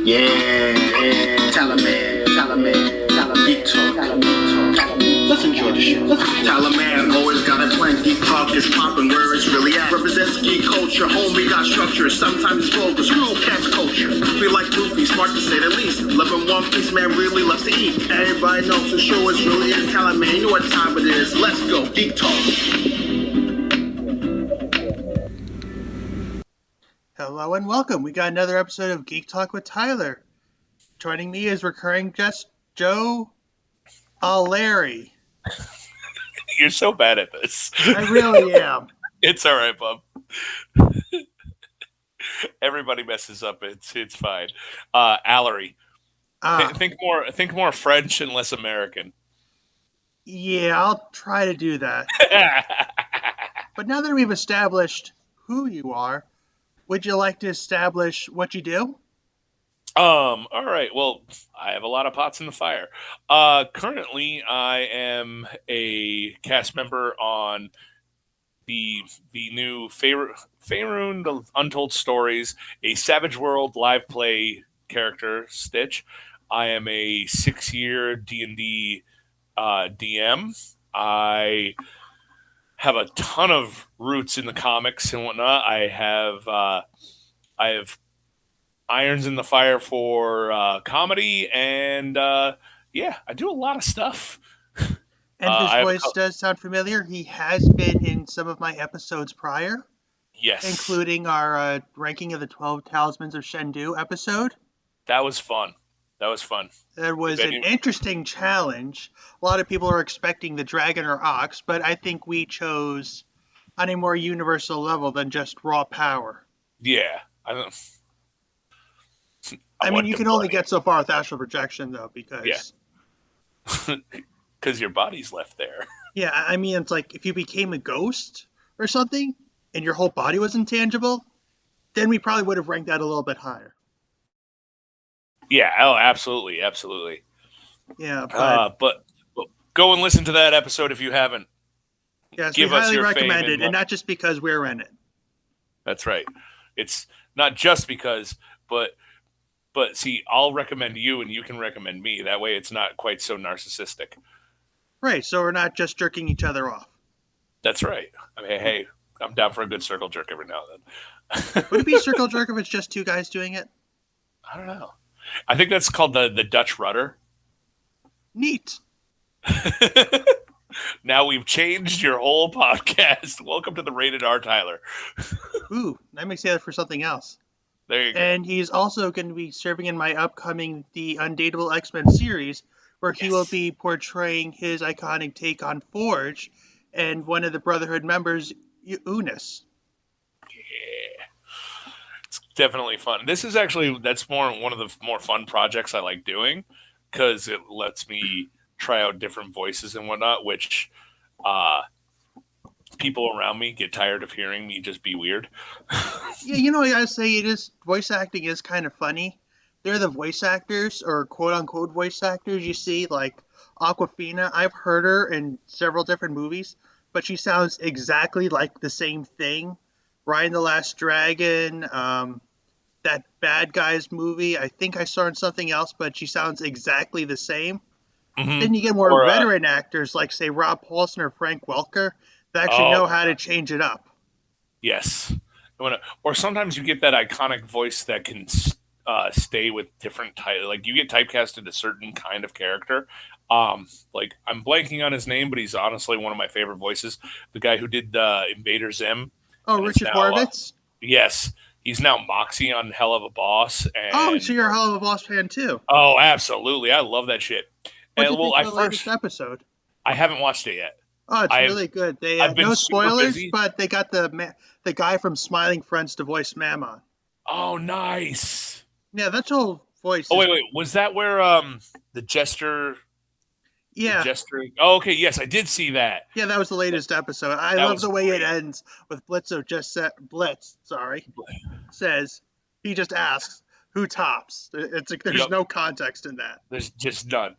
Yeah, Talaman, Geek Talk. Let's enjoy the show. Talaman always got a plan. Geek Talk is popping where it's really at. Represents geek culture, homie got structure. Sometimes focus, real catch culture. Feel like Luffy, smart to say the least. Loving One Piece, man really loves to eat. Everybody knows the show is really in Talaman. You know what time it is. Let's go, Geek Talk. Hello and welcome. We got another episode of Geek Talk with Tyler. Joining me is recurring guest Joe Larry. You're so bad at this. I really am. It's all right, bub. Everybody messes up. It's fine. Allery. Think more French and less American. Yeah, I'll try to do that. But now that we've established who you are, would you like to establish what you do? All right. Well, I have a lot of pots in the fire. Currently, I am a cast member on the new Faerun, the Untold Stories, a Savage World live play character, Stitch. I am a 6-year D&D DM. I have a ton of roots in the comics and whatnot. I have irons in the fire for comedy, and I do a lot of stuff. And his voice does sound familiar. He has been in some of my episodes prior. Yes. Including our ranking of the 12 Talismans of Shendu episode. That was fun. There was an interesting challenge. A lot of people are expecting the dragon or ox, but I think we chose on a more universal level than just raw power. Yeah. I mean, you can only get so far with astral projection, though, because... Yeah. Because your body's left there. Yeah, I mean, it's like if you became a ghost or something, and your whole body was intangible, then we probably would have ranked that a little bit higher. Yeah, oh, absolutely. Yeah, but go and listen to that episode if you haven't. Yes, we highly recommend it, and not just because we're in it. That's right. It's not just because, but see, I'll recommend you and you can recommend me. That way it's not quite so narcissistic. Right, so we're not just jerking each other off. That's right. I mean, hey, I'm down for a good circle jerk every now and then. Would it be a circle jerk if it's just two guys doing it? I don't know. I think that's called the Dutch rudder. Neat. Now we've changed your whole podcast. Welcome to the Rated R Tyler. Ooh, let me say that for something else. There you go. And he's also going to be serving in my upcoming The Undateable X-Men series, where he will be portraying his iconic take on Forge and one of the Brotherhood members, Unis. Yeah. It's definitely fun. This is actually, that's one of the more fun projects I like doing, because it lets me try out different voices and whatnot, which people around me get tired of hearing me just be weird. Yeah, you know, I gotta say, voice acting is kind of funny. They're the voice actors, or quote-unquote voice actors, you see, like Awkwafina. I've heard her in several different movies, but she sounds exactly like the same thing. Ryan the Last Dragon, that Bad Guys movie, I think I saw her in something else, but she sounds exactly the same. Mm-hmm. Then you get more veteran actors, like, say, Rob Paulson or Frank Welker, that actually know how to change it up. Yes. Or sometimes you get that iconic voice that can stay with different like you get typecasted to a certain kind of character. Like I'm blanking on his name, but he's honestly one of my favorite voices. The guy who did Invader Zim. Oh, Richard Horvitz? Yes. He's now Moxie on Hell of a Boss. And, so you're a Hell of a Boss fan too? Oh, absolutely. I love that shit. What do you think of the latest episode? I haven't watched it yet. Oh, it's really good. They no spoilers, but they got the guy from Smiling Friends to voice Mammon. Oh, nice. Yeah, that's all voice. Oh, wait. Was that where the Jester... Yeah. The Jester... Oh, okay. Yes, I did see that. Yeah, that was the latest episode. I love the way it ends with Blitzo says, he just asks, who tops? It's like there's no context in that. There's just none.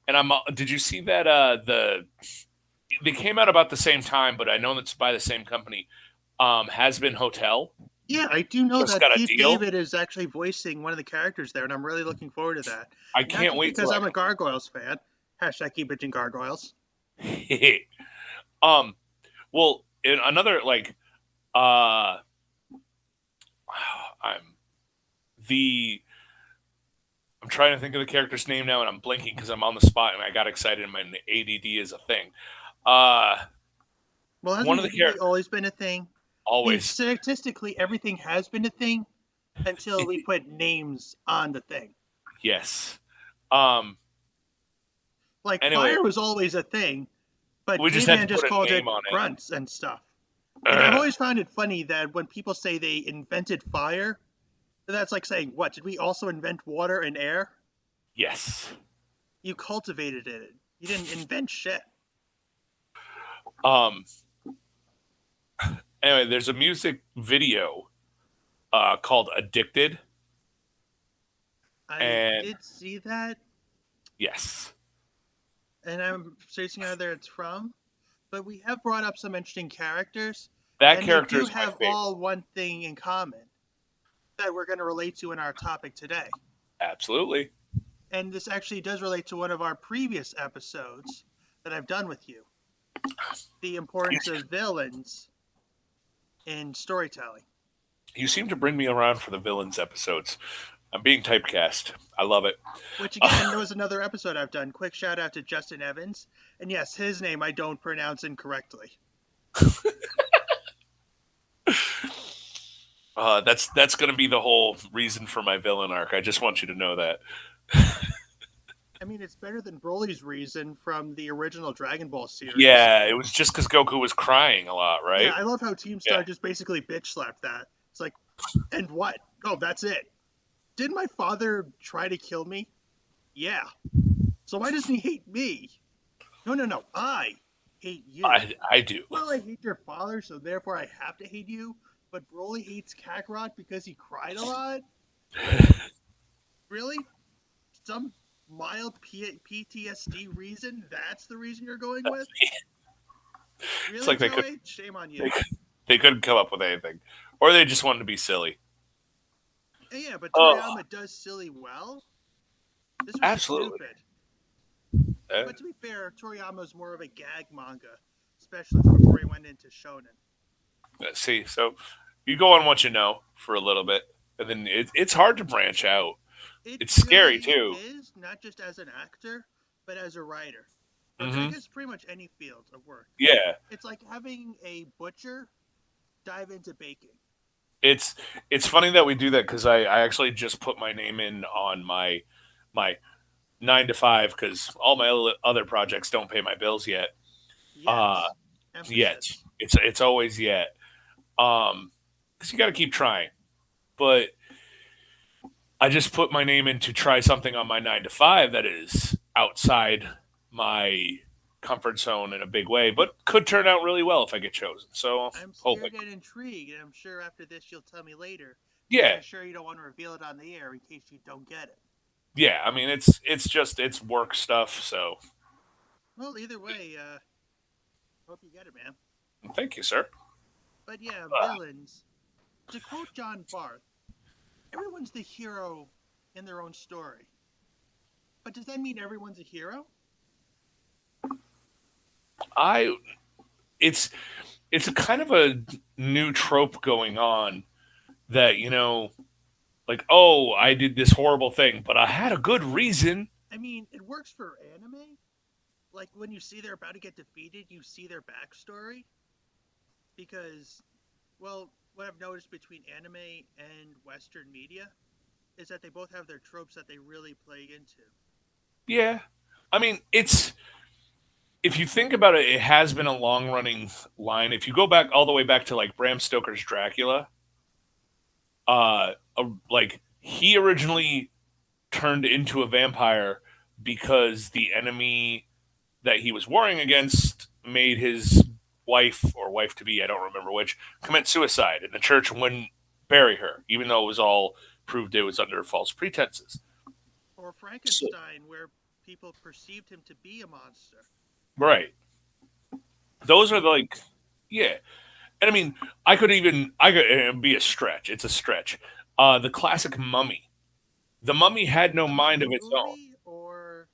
And did you see that they came out about the same time, but I know that's by the same company. Has Been Hotel. Yeah, I do know Just that got a Keith deal. David is actually voicing one of the characters there, and I'm really looking forward to that. I Not can't just wait till because I'm a Gargoyles fan. Hashtag keep bitching Gargoyles. that. um, well, in another like, uh, I'm the I'm trying to think of the character's name now, and I'm blinking because I'm on the spot and I got excited. And my ADD is a thing. Uh, Well, one hasn't of the ADD characters always been a thing? I mean, always. statistically, everything has been a thing until we put names on the thing. Yes. Um. Like, Anyway, fire was always a thing, but we just had caveman to put just a called name it on it. grunts and stuff. And I've Ugh. always found it funny that when people say they invented fire, that's like saying, what, did we also invent water and air? Yes. You cultivated it. You didn't invent shit. Um. Anyway, there's a music video called "Addicted," I and did see that, yes, and I'm searching out where it's from. But we have brought up some interesting characters, that and they character do is my have favorite. all one thing in common that we're going to relate to in our topic today. Absolutely. And this actually does relate to one of our previous episodes that I've done with you, the importance of villains in storytelling. You seem to bring me around for the villains episodes. I'm being typecast. I love it. Which again, there was another episode I've done. Quick shout out to Justin Evans. And yes, his name I don't pronounce incorrectly. That's going to be the whole reason for my villain arc. I just want you to know that. I mean, it's better than Broly's reason from the original Dragon Ball series. Yeah, it was just because Goku was crying a lot, Yeah, right? I love how Team Yeah. Star just basically bitch slapped that. It's like, and what? Oh, that's it. Didn't my father try to kill me? Yeah. So why doesn't he hate me? No, no, no. I hate you. I do. Well, I hate your father, so therefore I have to hate you. But Broly hates Kakarot because he cried a lot? Really? Some mild PTSD reason? That's the reason you're going with? It's Really, like Joey? Shame on you. they couldn't come up with anything, or they just wanted to be silly. Yeah, but Oh, Toriyama does silly well. This was absolutely. stupid. Uh, But to be fair, Toriyama's more of a gag manga specialist before he went into shonen. See, so you go on what you know for a little bit, and then it's hard to branch out. It It's scary really too. is, not just as an actor, but as a writer. Or I Hmm. guess pretty much any field of work. Yeah, It's like having a butcher dive into baking. it's it's funny that we do that because I actually just put my name in on my 9 to 5 because all my other projects don't pay my bills yet. Yet. Uh, yet Emphasis. it's always yet. Because you got to keep trying. But I just put my name in to try something on my 9 to 5 that is outside my comfort zone in a big way, but could turn out really well if I get chosen. So I'm hoping, scared and intrigued, and I'm sure after this you'll tell me later. But yeah, you're sure you don't want to reveal it on the air in case you don't get it. yeah. I mean, it's work stuff. So Well, either way, hope you get it, man. thank you, sir. But yeah, Uh, villains. To quote John Barth, everyone's the hero in their own story. But does that mean everyone's a hero? I it's it's a kind of a new trope going on that like, oh, I did this horrible thing, but I had a good reason. I mean, it works for anime. Like when you see they're about to get defeated, you see their backstory. Because, well, what I've noticed between anime and Western media is that they both have their tropes that they really play into. Yeah, I mean, it's if you think about it, it has been a long running line. If you go back all the way back to like Bram Stoker's Dracula, like he originally turned into a vampire because the enemy that he was warring against made his wife or wife to be, I don't remember which, commit suicide, and the church wouldn't bury her, even though it was all proved it was under false pretenses. Or So, Frankenstein, where people perceived him to be a monster. right. I Those are mean, like, yeah. And I mean, I could it'd be a stretch. It's a stretch. The classic Mummy. The Mummy had no The Mummy mind of its own. movie, or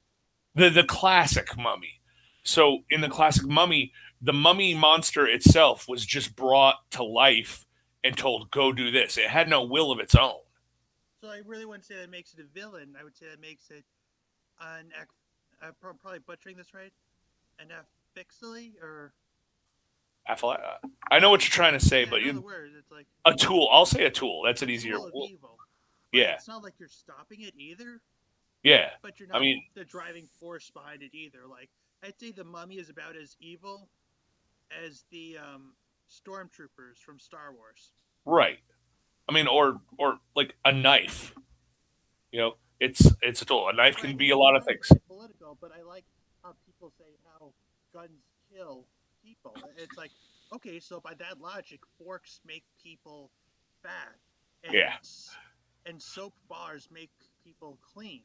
The classic Mummy. So in the classic Mummy, the Mummy monster itself was just brought to life and told, "Go do this." It had no will of its own. so I really wouldn't say that makes it a villain. I would say that makes it an probably butchering this right, an affixily or I know what you're trying to say, yeah, I but know the you word. It's like a tool. I'll say a tool. That's a an easier. tool of evil, but Yeah, it's not like you're stopping it either. yeah. But you're I not mean, the driving force behind it either. Like I'd say the Mummy is about as evil as the stormtroopers from Star Wars. right. I mean, or like a knife. It's a tool. A knife Right, can be and a I'm lot of trying to things. stay political, but I like how people say how guns kill people. It's like, okay, so by that logic, forks make people fat, Yeah, and soap bars make people clean.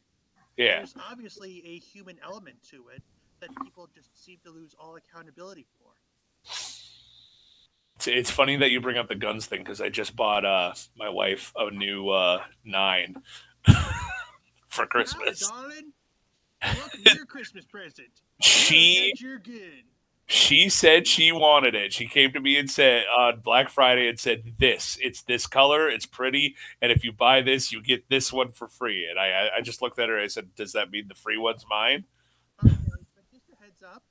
yeah. There's obviously a human element to it that people just seem to lose all accountability for. It's funny that you bring up the guns thing because I just bought my wife a new nine for Hi, Christmas. darling. Welcome your Christmas present. I She got your gun. she said she wanted it. She came to me and said on Black Friday and said this. It's this color. It's pretty, and if you buy this, you get this one for free. And I just looked at her. I said, "Does that mean the free one's mine?" Okay, but just a heads up.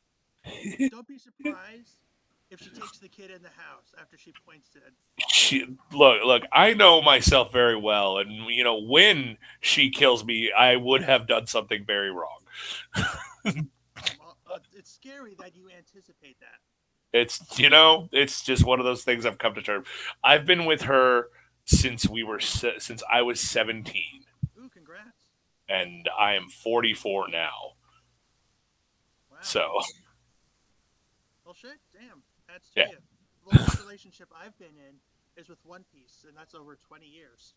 Don't be surprised if she takes the kid in the house after she points it. Look. I know myself very well, and when she kills me, I would have done something very wrong. It's scary that you anticipate that. It's just one of those things I've come to terms. I've been with her since I was 17, Ooh, congrats. and I am 44 now. Wow. So Well, shit, damn. That's to yeah, you. The longest relationship I've been in is with One Piece, and that's over 20 years.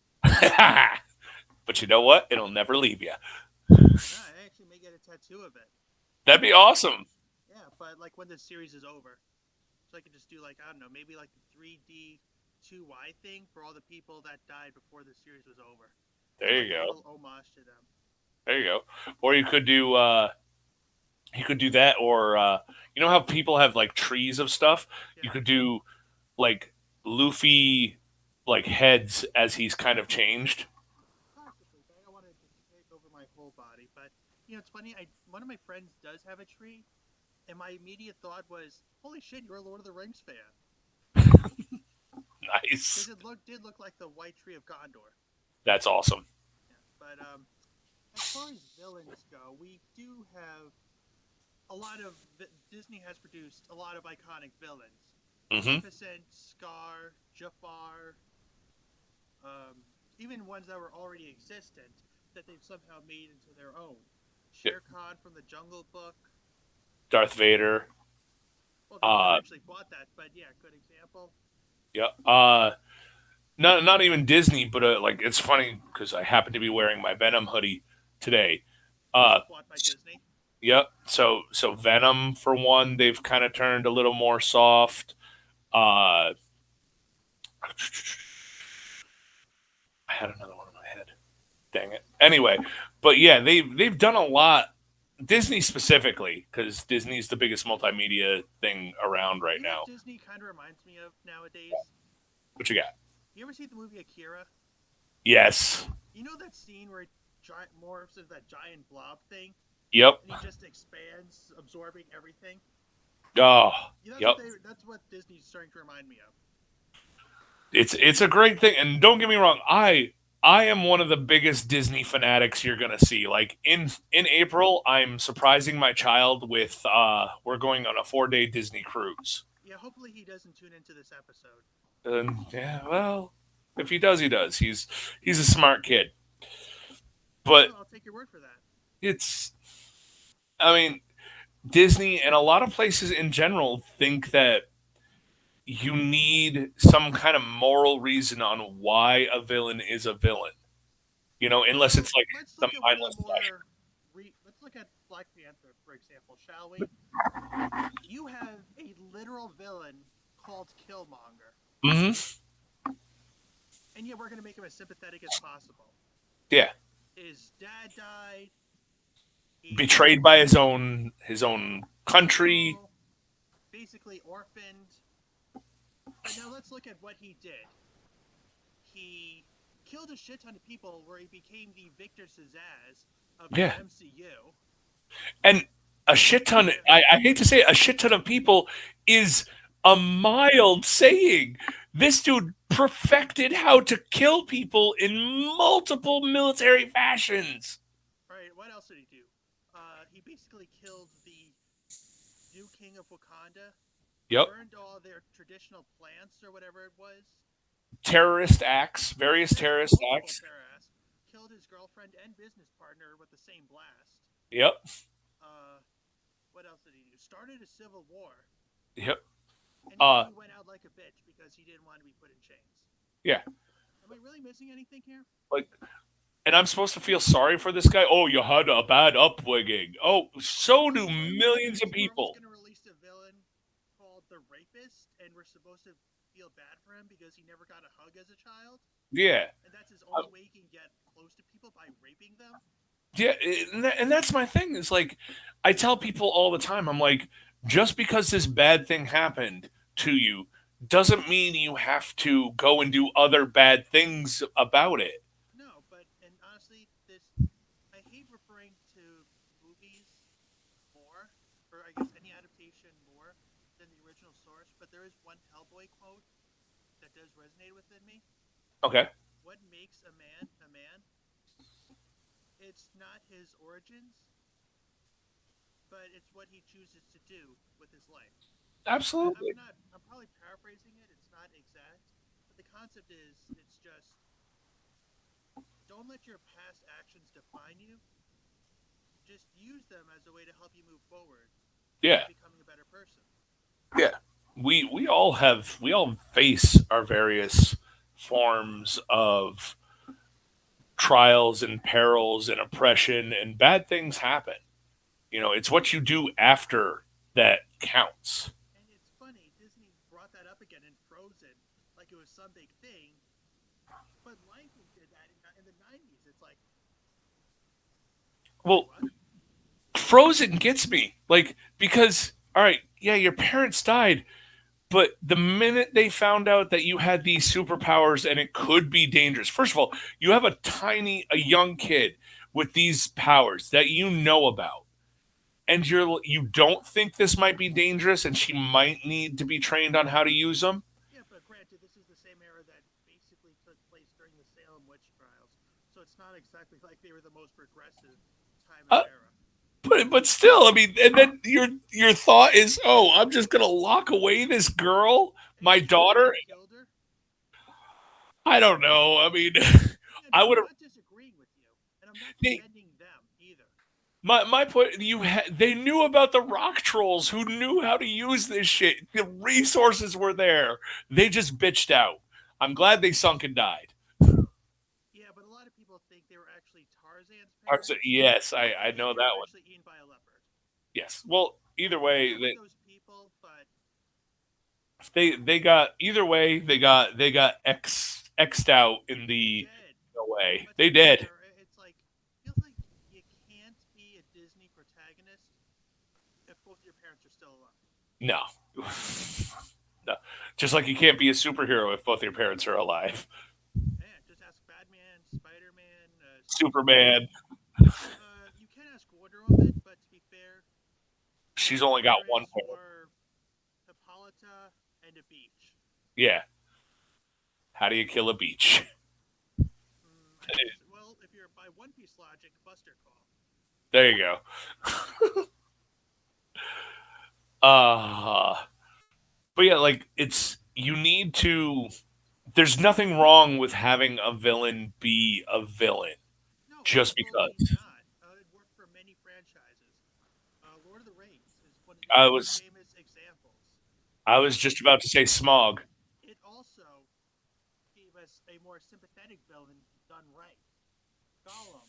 but you know what? It'll never leave you. Yeah, I actually may get a tattoo of it. That'd be awesome. Yeah, but like when this series is over. So I could just do like, I don't know, maybe like the 3D 2Y thing for all the people that died before the series was over. There As you like a go. little homage to them. There you go. Or you could do that, or you know how people have like trees of stuff. You Yeah. could do like Luffy like heads as he's kind of changed. Possibly, but I don't want it to take over my whole body. But it's funny. I One of my friends does have a tree, and my immediate thought was, "Holy shit, you're a Lord of the Rings fan," because Nice. it did look like the White Tree of Gondor. That's awesome. Yeah. But as far as villains go, we do have a lot of Disney has produced a lot of iconic villains. Hmm. Maleficent, Scar, Jafar, um, even ones that were already existent that they've somehow made into their own. Yeah. Shere Khan from the Jungle Book. Darth Vader. Well, they never Uh, actually bought that, but yeah, good example. yeah. Not even Disney, but like it's funny because I happen to be wearing my Venom hoodie today. Uh, Also bought by Disney. yep. So Venom for one, they've kind of turned a little more soft. Uh, I had another one in my head. Dang it. Anyway, but yeah, they've done a lot. Disney specifically, because Disney's the biggest multimedia thing around right You know what now. Disney kind of reminds me of nowadays? What you got? You ever see the movie Akira? Yes. You know that scene where giant morphs into that giant blob thing, Yep. and he just expands, absorbing everything. Oh, That's yep. that's what Disney's starting to remind me of. It's a great thing, and don't get me wrong. I am one of the biggest Disney fanatics you're gonna see. Like in April, I'm surprising my child with we're going on a 4-day Disney cruise. Yeah, hopefully he doesn't tune into this episode. And yeah, well, if he does, he does. He's a smart kid, but Well, I'll take your word for that. it's I mean Disney and a lot of places in general think that you need some kind of moral reason on why a villain is a villain. Unless So it's like let's the look at one of the mindless slasher. more. Let's look at Black Panther, for example, shall we? You have a literal villain called Killmonger. Hmm. And yeah, we're going to make him as sympathetic as possible. Yeah. His dad died. He Betrayed by his own country. uncle, basically orphaned. But now let's look at what he did. He killed a shit ton of people where he became the Victor Zsasz of the Yeah. MCU. And a shit ton, Yeah. I hate to say it, a shit ton of people is a mild saying. This dude perfected how to kill people in multiple military fashions. Right, what else did he do? He basically killed the new king of Wakanda, Yep. burned all their traditional plants or whatever it was, Terrorist acts, various terrorist multiple acts. terrorists, killed his girlfriend and business partner with the same blast. Yep. Uh, what else did he do? Started a civil war, Yep. and Uh, he went out like a bitch because he didn't want to be put in chains. yeah. Am I really missing anything here? Like, and I'm supposed to feel sorry for this guy. Oh, you had a bad upbringing. Oh, so do What millions of Marvel's people. gonna release a villain called the Rapist, and we're supposed to feel bad for him because he never got a hug as a child, Yeah. and that's his only way he can get close to people by raping them. Yeah, and that's my thing. Is like, I tell people all the time. I'm like, just because this bad thing happened to you doesn't mean you have to go and do other bad things about it. No, but and honestly, this I hate referring to movies more, or I guess any adaptation more than the original source. But there is one Hellboy quote that does resonate within me. Okay. What makes a man a man? It's not his origins, but it's what he chooses to do with his life. I'm Absolutely. not. I'm probably paraphrasing it. It's not exact, but the concept is it's just don't let your past actions define you. Just use them as a way to help you move forward Yeah. towards becoming a better person. Yeah. We all face our various forms of trials and perils and oppression, and bad things happen. It's what you do after that counts. And it's funny, Disney brought that up again in Frozen like it was some big thing, but Lion King did that in the 90s. It's like, wait, Well, what? Frozen gets me. Like, because, all right, yeah, your parents died, but the minute they found out that you had these superpowers and it could be dangerous, first of all, you have a young kid with these powers that you know about, and you don't think this might be dangerous and she might need to be trained on how to use them. Yeah, but granted, this is the same era that basically took place during the Salem witch trials, so it's not exactly like they were the most progressive time of Uh, era. but still, I mean, and then your thought is, oh, I'm just gonna lock away this girl, And my just because daughter. he killed her? I don't know. I mean, Yeah, I no, would I'm have. not disagreeing with you, and I'm not They, defending them either. my point. They knew about the rock trolls who knew how to use this shit. The resources were there. They just bitched out. I'm glad they sunk and died. Yeah, but a lot of people think they were actually Tarzan's parents, Yes, I and know they were that one. actually eaten by a leopard. Yes. Well, either I don't way, know with those people, but they got either way they got x'd out in they the did. way But to they be did. fair, it's like feels like you can't be a Disney protagonist if both your parents are still alive. No, no. Just like you can't be a superhero if both your parents are alive. Man, just ask Batman, Spider Man, Superman, Superman. You can ask Wonder Woman, but to be fair, she's her only got one parents parent. were Hippolyta and a beach. Yeah. How do you kill a beach? I guess, well, if you're by One Piece logic, Buster Call. There you go. Uh but yeah, like it's you need to. There's nothing wrong with having a villain be a villain No, just absolutely because. not. It worked for many franchises. Lord of the Rings is one of the I most was famous examples. I was Uh, just about to say Smog. it also gave us a more sympathetic villain done right. Gollum,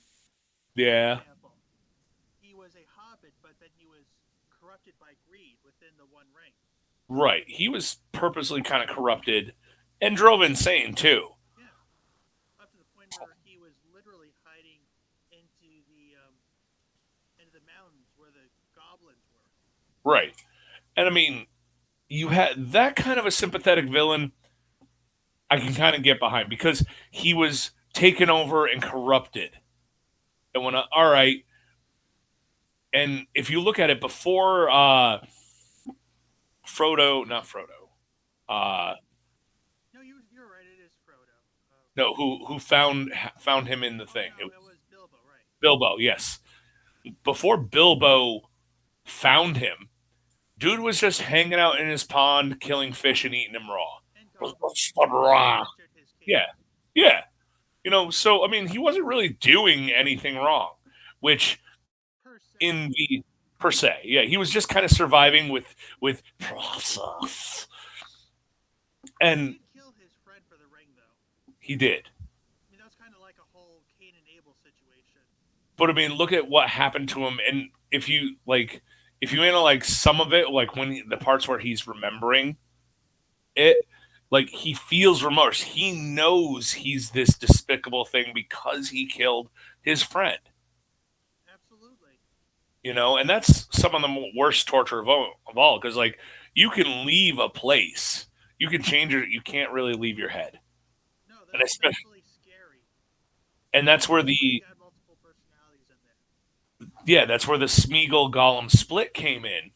for Yeah. example, he was a hobbit, but then he was corrupted by greed within the One Ring. Right. He was purposely kind of corrupted and drove insane too. Yeah, up to the point where he was literally hiding into the mountains where the goblins were. Right. And I mean, you had that kind of a sympathetic villain I can kind of get behind because he was taken over and corrupted. And when all right, and if you look at it before Frodo, not Frodo, uh, No, you're right. It is Frodo. no, who found him in the Oh thing? no, It it was was Bilbo, right? Bilbo. Yes, before Bilbo found him, dude was just hanging out in his pond, killing fish and eating them raw. And goblins entered his Yeah, kingdom. yeah. So I mean, he wasn't really doing anything wrong, which Per se. in the per se, yeah, he was just kind of surviving with process, He and did kill his friend for the ring, though. he did. I mean, that was kind of like a whole Cain and Abel situation. But I mean, look at what happened to him, and if you analyze some of it, like the parts where he's remembering it, like he feels remorse. He knows he's this despicable thing because he killed his friend. Absolutely. And that's some of the worst torture of all because like you can leave a place, you can change it, you can't really leave your head, No, and that's especially, definitely scary. and that's where Especially when you the got multiple personalities in there. yeah, that's where the Smeagol Gollum split came in,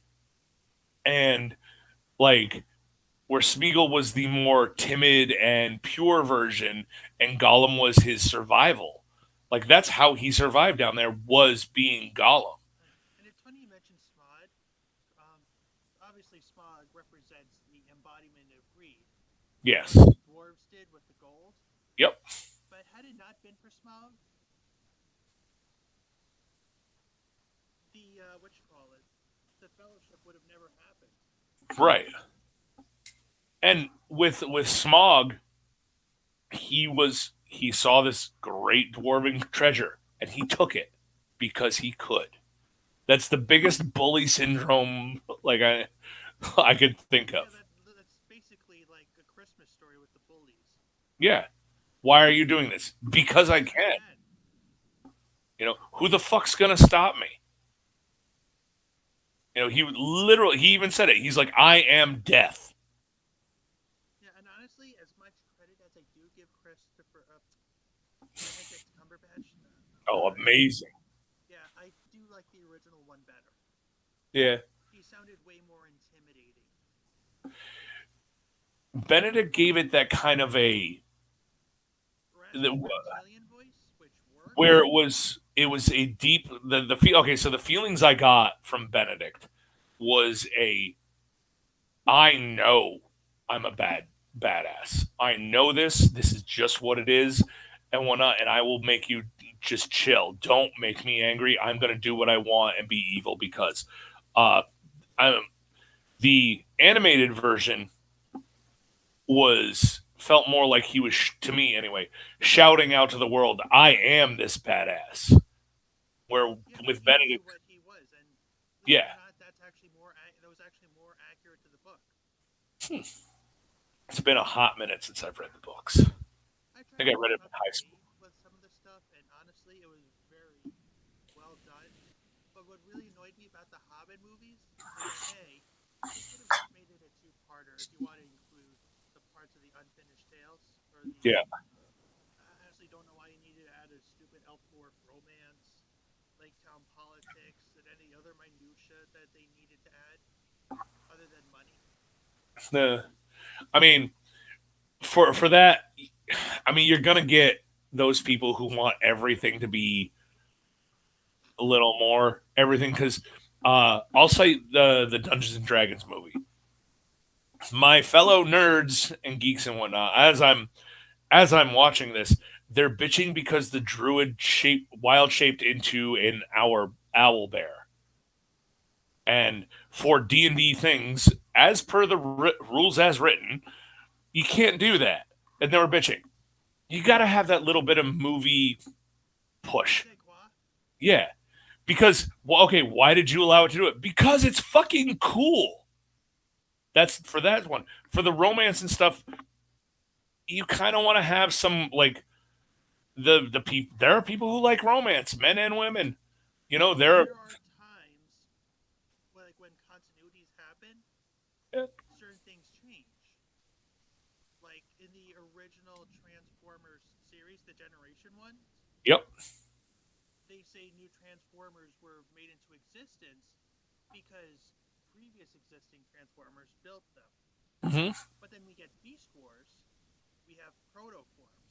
and like where Smeagol was the more timid and pure version, and Gollum was his survival. Like that's how he survived down there was being Gollum. Right. And it's funny you mentioned Smod. Um, Obviously, Smog represents the embodiment of greed, kind of Yes. like the dwarves did with the gold. Yep. But had it not been for Smog, the what you call it, the fellowship would have never happened. Right. And with Smog, he saw this great dwarven treasure and he took it because he could. That's the biggest bully syndrome like I could think of. Yeah, that's basically like a Christmas story with the bullies. Yeah. Why are you doing this? Because I Because I can. can. Who the fuck's gonna stop me? He even said it. He's like, I am death. Yeah, and honestly, as much credit as I do give Christopher Benedict Cumberbatch, Oh, amazing. yeah, I do like the original one better. Yeah. He sounded way more intimidating. Benedict gave it that kind of Raspy reptilian voice, which worked. where it was a deep the feel okay, so the feelings I got from Benedict was I know I'm a badass. I know this is just what it is, and I will make you just chill. Don't make me angry. I'm gonna do what I want and be evil because uh I'm the animated version felt more like he was to me anyway shouting out to the world, I am this badass, where Yeah, but with he knew Benedict, what he was, and believe it yeah, or not, that was actually more accurate to the book. it's been a hot minute since I've read the books. I I tried think I to read keep it in up to high school. date with some of the stuff, and honestly, it was very well done. But what really annoyed me about the Hobbit movies is that they could have just made it a two-parter if you want to include the parts of the unfinished tales or the. Yeah, I honestly don't know why you needed to add a stupid elf dwarf romance, Lake Town politics, and any other minutia that they needed to add other than money. the I mean for that, I mean you're gonna get those people who want everything to be a little more everything because I'll cite the Dungeons and Dragons movie. My fellow nerds and geeks and whatnot, as I'm watching this, they're bitching because the druid wild shaped into an owl bear. And for D&D things, as per the rules as written, you can't do that. And they were bitching. You got to have that little bit of movie Je ne push. sais quoi. Yeah. Because, well, okay, why did you allow it to do it? Because it's fucking cool. That's for that one. For the romance and stuff, you kind of want to have some like the people. There are people who like romance, men and women. You know, there are There are times, like when continuities happen, eh, certain things change. Like in the original Transformers series, the Generation one, yep. they say new Transformers were made into existence because previous existing Transformers built them. Hmm. But then we get Beast Wars, we have protoforms,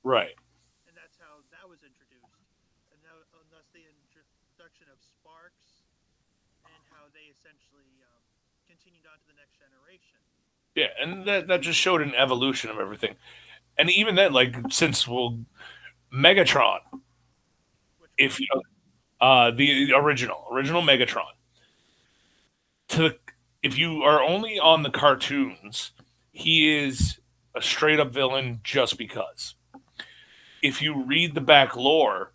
Right. and that's how that was introduced. And now, thus the introduction of Sparks and how they essentially continued on to the next generation. Yeah, and that just showed an evolution of everything. And even then, like since Megatron, Which one? if you know, the original Megatron, to the, if you are only on the cartoons, he is a straight up villain just because. If you read the back lore,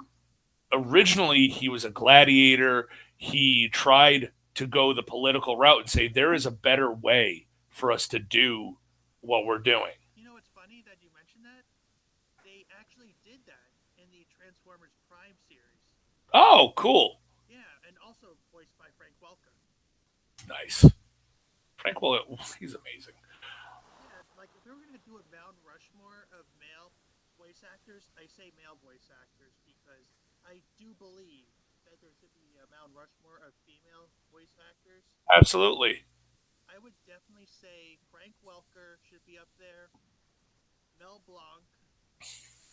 originally he was a gladiator. He tried to go the political route and say there is a better way for us to do what we're doing. You know, it's funny that you mentioned that. They actually did that in the Transformers Prime series. Oh, cool. Yeah, and also voiced by Frank Welker. Nice. Frank Will, he's amazing. Yeah, like if we were gonna do a Mount Rushmore of male voice actors, I say male voice actors because I do believe that there should be a Mount Rushmore of female voice actors. Absolutely. I would definitely say Frank Welker should be up there, Mel Blanc,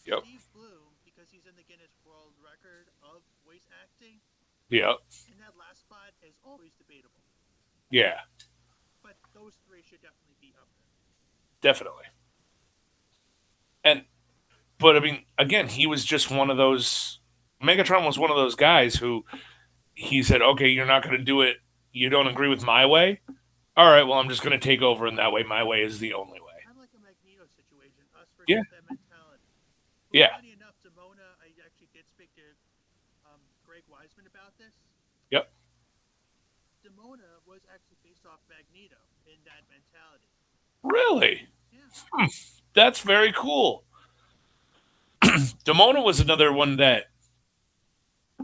Yep. Steve Bloom because he's in the Guinness World Record of voice acting, Yep. and that last spot is always debatable. Yeah. But those three should definitely be up there. Definitely. And but I mean, again, he was just one of those. Megatron was one of those guys who he said, "Okay, you're not going to do it. You don't agree with my way. All right, well, I'm just going to take over, and that way, my way is the only way." Kind of like a Magneto situation, us Yeah. versus them mentality. Which, Yeah. funny enough, Demona, I actually did speak to Greg Wiseman about this. Yep. Demona was actually based off Magneto in that mentality. Really? Yeah. That's very cool. Demona was another one that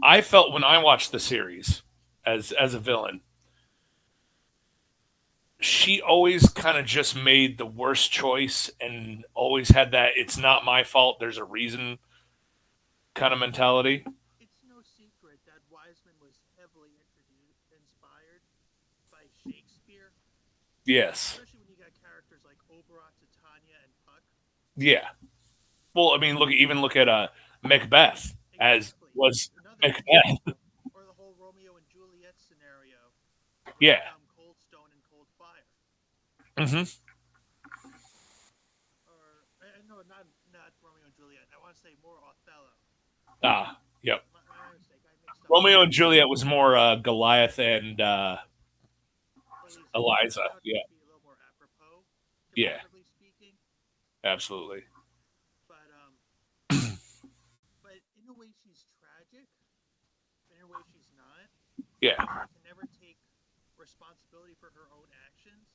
I felt when I watched the series as a villain. She always kind of just made the worst choice and always had that "it's not my fault, there's a reason" kind of mentality. It's no secret that Wiseman was heavily inspired by Shakespeare, Yes. especially when you got characters like Oberyn, Titania, and Puck. Yeah. Well, I mean, look at Macbeth as Exactly. was Another Macbeth. example. Or the whole Romeo and Juliet scenario with Yeah. Cold Stone and Cold Fire. Hmm. Or no, not Romeo and Juliet. I want to say more Othello. Ah. Yep. My mistake. I mixed up. Romeo and Juliet was more Goliath and Elysium. Eliza. That would Yeah. be a little more apropos, Yeah. comparatively speaking. Absolutely. But but in a way she's tragic. In a way she's not. Yeah. She can never take responsibility for her own actions.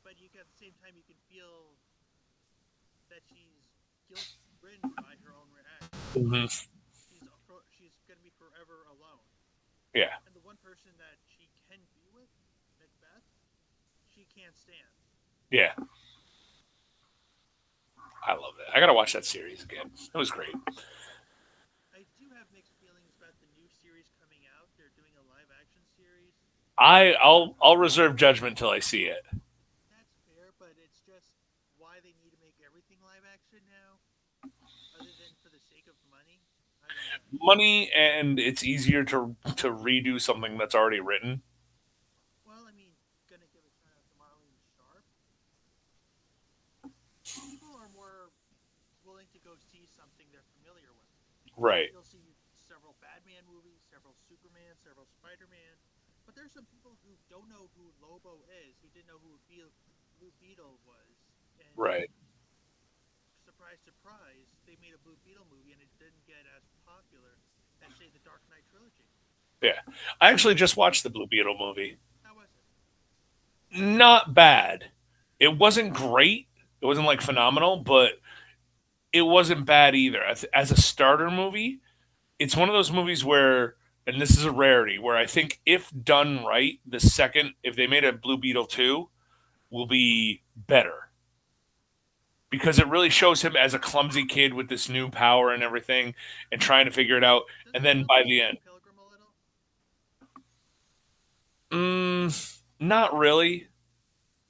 But you at the same time you can feel that she's guilt-ridden by her own reactions. Hmm. She's gonna be forever alone. Yeah. And the one person that she can be with, Macbeth, she can't stand. Yeah. I love that. I gotta watch that series again. It was great. I do have mixed feelings about the new series coming out. They're doing a live action series. I'll reserve judgment till I see it. That's fair, but it's just why they need to make everything live action now, other than for the sake of money. I don't know. Money, and it's easier to redo something that's already written. Well, I mean, gonna give a shout out to Marlene Sharp. People are more willing to go see something they're familiar with. Right. You'll see several Batman movies, several Superman, several Spider-Man, but there's some people who don't know who Lobo is, who didn't know who Blue Beetle was, and Right. surprise, surprise, they made a Blue Beetle movie and it didn't get as popular as, say, the Dark Knight trilogy. Yeah. I actually just watched the Blue Beetle movie. How was it? not bad. It wasn't great. It wasn't like phenomenal, but it wasn't bad either. As a starter movie, it's one of those movies where, and this is a rarity, where I think if done right, the second, if they made a Blue Beetle 2, will be better because it really shows him as a clumsy kid with this new power and everything and trying to figure it out. And Doesn't it then look by like the Scott end, Pilgrim a little? not really.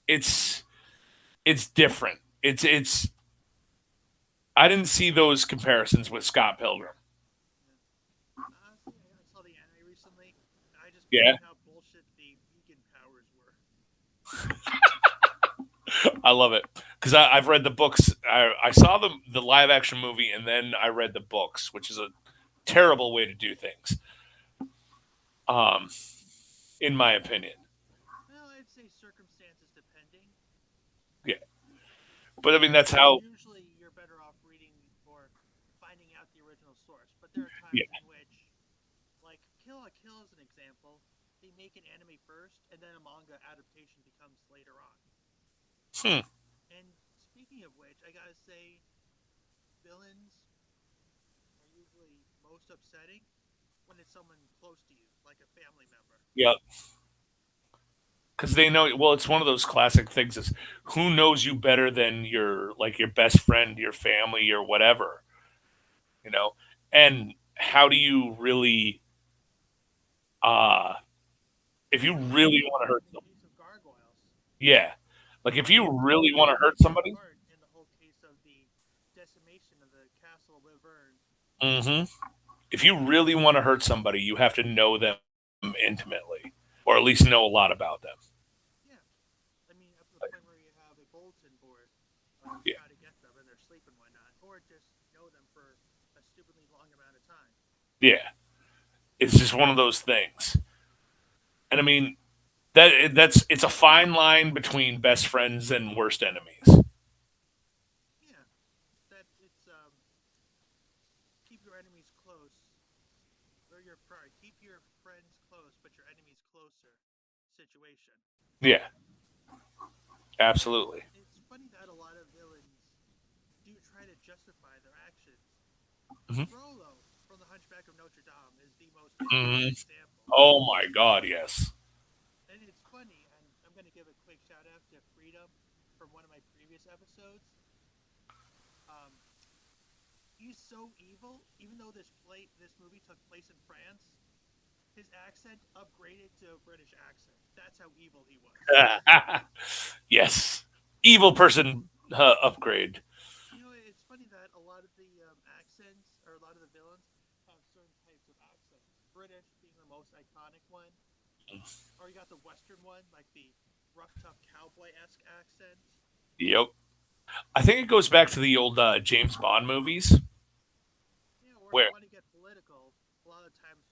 It's it's different. It's I didn't see those comparisons with Scott Pilgrim. Yeah. Honestly, I saw the anime recently. I just Yeah, found how bullshit the vegan powers were. I love it because I've read the books. I saw the live action movie and then I read the books, which is a terrible way to do things, um, in my opinion. Well, I'd say circumstances depending. Yeah, but I mean that's Usually, how. usually you're better off reading or finding out the original source. But there are Yeah. times in which, like Kill la Kill is an example. They make an anime first, and then a manga adaptation becomes later on. Hmm. And speaking of which, I gotta say, villains are usually most upsetting when it's someone close to you, like a family member. Yeah, because they know. Well, it's one of those classic things: is who knows you better than your like your best friend, your family, or whatever. You know, and how do you really, uh, if you Well, like really want to hurt in the someone? case of gargoyles, Yeah, like if you or really want to hurt like somebody. Bart in the whole case of the decimation of the castle of Laverne. Hmm. If you really want to hurt somebody, you have to know them intimately, or at least know a lot about them. Yeah, I mean, up to the point where you have a bulletin board of Yeah, how to get them and their sleep and whatnot, or just know them for a stupidly long amount of time. yeah. It's just one of those things, and I mean that's it's a fine line between best friends and worst enemies. Yeah, that it's keep your enemies close, or your sorry, keep your friends close, but your enemies closer situation. Yeah, absolutely. It's funny that a lot of villains do try to justify their actions. Hmm. Frollo from The Hunchback of Notre Dame is the most infamous Hmm. example. Oh my God, yes. And it's funny, and I'm going to give a quick shout out to Freedom from one of my previous episodes. Um, he's so evil, even though this movie took place in France, his accent upgraded to a British accent. That's how evil he was. Yes, evil person upgrade. You know, it's funny that a lot of the accents, or a lot of the villains, have certain types of accents. British being the most iconic one, or you got the Western one, like the rough, tough cowboy esque accent. Yep. I think it goes back to the old James Bond movies You know, where you where, want to get political, a lot of times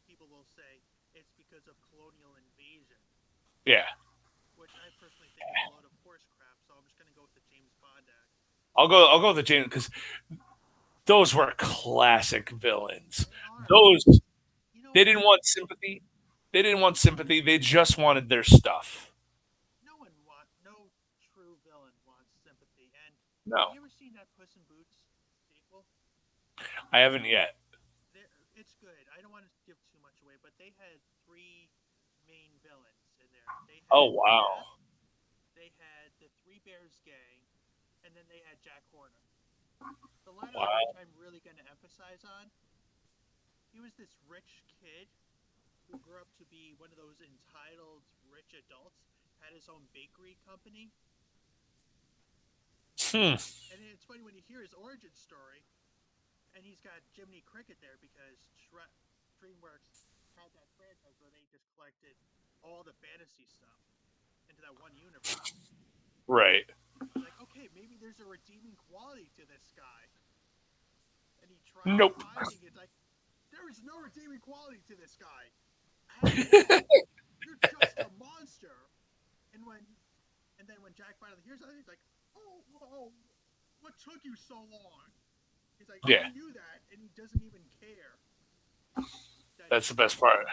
people will say it's because of colonial invasion, yeah, which I personally think is a load of horse crap. So I'm just going to go with the James Bond act. I'll go with the James because those were classic villains. They are, and Those you know, they didn't want sympathy. They didn't want sympathy. They just wanted their stuff. no true villain wants sympathy. And have No, you ever seen that Puss in Boots sequel? I haven't yet. It's good. I don't want to give too much away, but they had three main villains in there. They Oh had wow, Death, they had the Three Bears Gang, and then they had Jack Horner. The latter of which wow. I'm really going to emphasize on. He was this rich kid who grew up to be one of those entitled rich adults, had his own bakery company. Hmm. And it's funny when you hear his origin story, and he's got Jiminy Cricket there because DreamWorks had that franchise where they just collected all the fantasy stuff into that one universe. Right. He's like, okay, maybe there's a redeeming quality to this guy. And he tries Nope. finding it. It's like, there is no redeeming quality to this guy at all. You're just a monster. And then when Jack finally hears that, he's like, oh, what took you so long? He's like, Yeah, I knew that, and he doesn't even care that that's he's the best evil. part.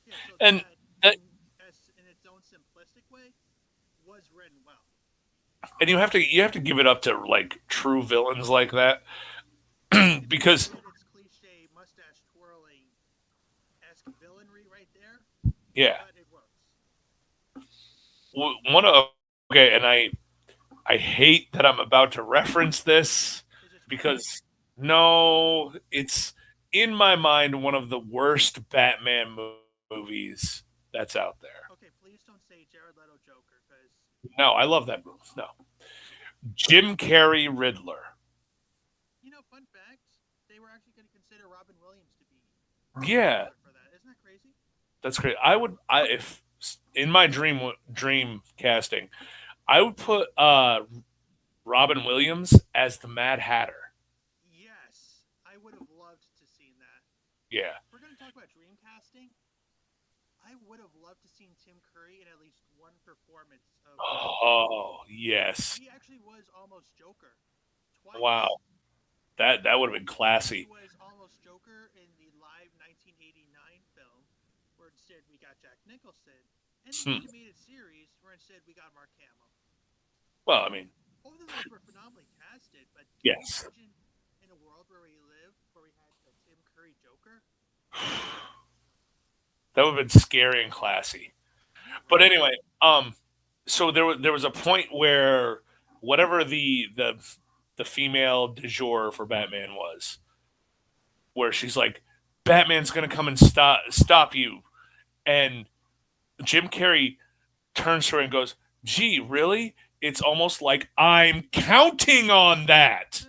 Yeah, so And that that in its own simplistic way was written well. And you have to give it up to like true villains like that It's because bullshit. It's cliche, mustache twirling esque villainry right there, yeah, but it works. one of okay, and I hate that I'm about to reference this Is it Twilight? because no, it's in my mind one of the worst Batman movies that's out there. Okay, please don't say Jared Leto Joker, because No, I love that movie. No, Jim Carrey Riddler. fun fact, they were actually going to consider Robin Williams to be Yeah, Riddler for that. Isn't that crazy? that's great. I if in my dream casting, I would put Robin Williams as the Mad Hatter. Yes, I would have loved to seen that. Yeah. If we're going to talk about dream casting, I would have loved to seen Tim Curry in at least one performance of Batman. Oh yes. He actually was almost Joker twice. Wow. That would have been He classy. was almost Joker in the live 1989 film, where instead we got Jack Nicholson, and the Hmm. animated series, where instead we got Mark Hamill. Well, I mean, Both of those were phenomenally casted, but can you yes. imagine in a world where we live, where we had the Tim Curry Joker? That would have been scary and classy. I know, But right? anyway, so there was a point where whatever the female du jour for Batman was, where she's like, Batman's gonna come and stop you, and Jim Carrey turns to her and goes, "Gee, really? It's almost like I'm counting on that."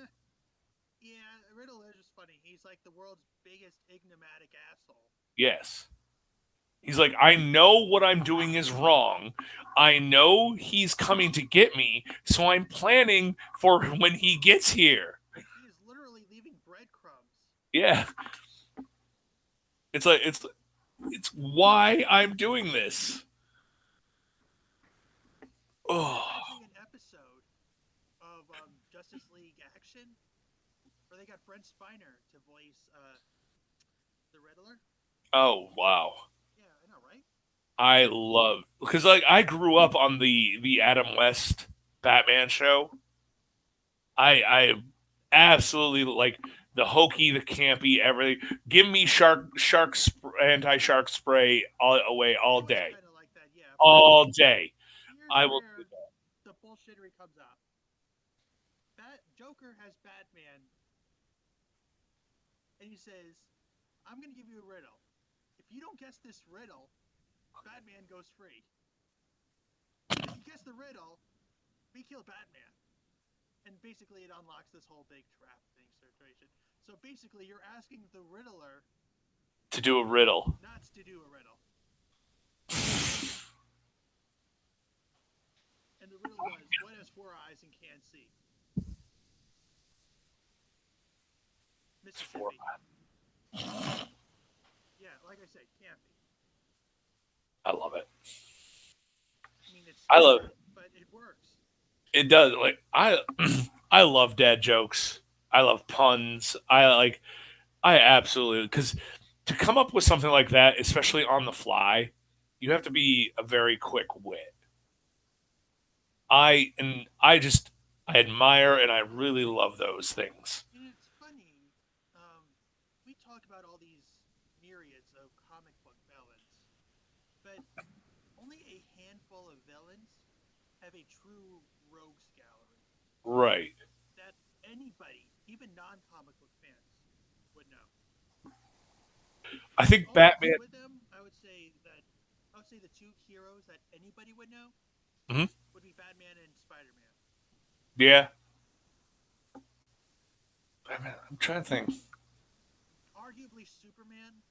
Yeah, Riddle is just funny. He's like the world's biggest enigmatic asshole. Yes. He's like, I know what I'm doing is wrong. I know he's coming to get me, so I'm planning for when he gets here. He is literally leaving breadcrumbs. Yeah. It's why I'm doing this. There's Oh. actually an episode of Justice League Action where they got Brent Spiner to voice the Riddler. Oh wow. Yeah, I know, right? I love because like I grew up on the Adam West Batman show. I absolutely like the hokey, the campy, everything. Give me anti shark spray all away all It was day, kind of like that, yeah. But all day. here's I will do where that. the bullshittery comes up. Joker has Batman, and he says, "I'm gonna give you a riddle. If you don't guess this riddle, Batman goes free. If you guess the riddle, we kill Batman." And basically, it unlocks this whole big trap thing situation. So basically, you're asking the Riddler To do a riddle. not to do a riddle. And the riddle was, what has four eyes and can't see? It's for Mississippi. Yeah, like I said, can't be. I love it. I mean, it's I love stupid, but it works. it does like I love dad jokes. I love puns. I absolutely because to come up with something like that, especially on the fly, you have to be a very quick wit. I admire and I really love those things. And it's funny. We talk about all these myriads of comic book villains, but only a handful of villains have a true rogues gallery Right. that anybody, even non-comic book fans, would know. I The think only Batman. two of them, I would say the two heroes that anybody would know Mhm. would be Batman and Spider-Man. Yeah. Batman, I'm trying to think. Arguably Superman,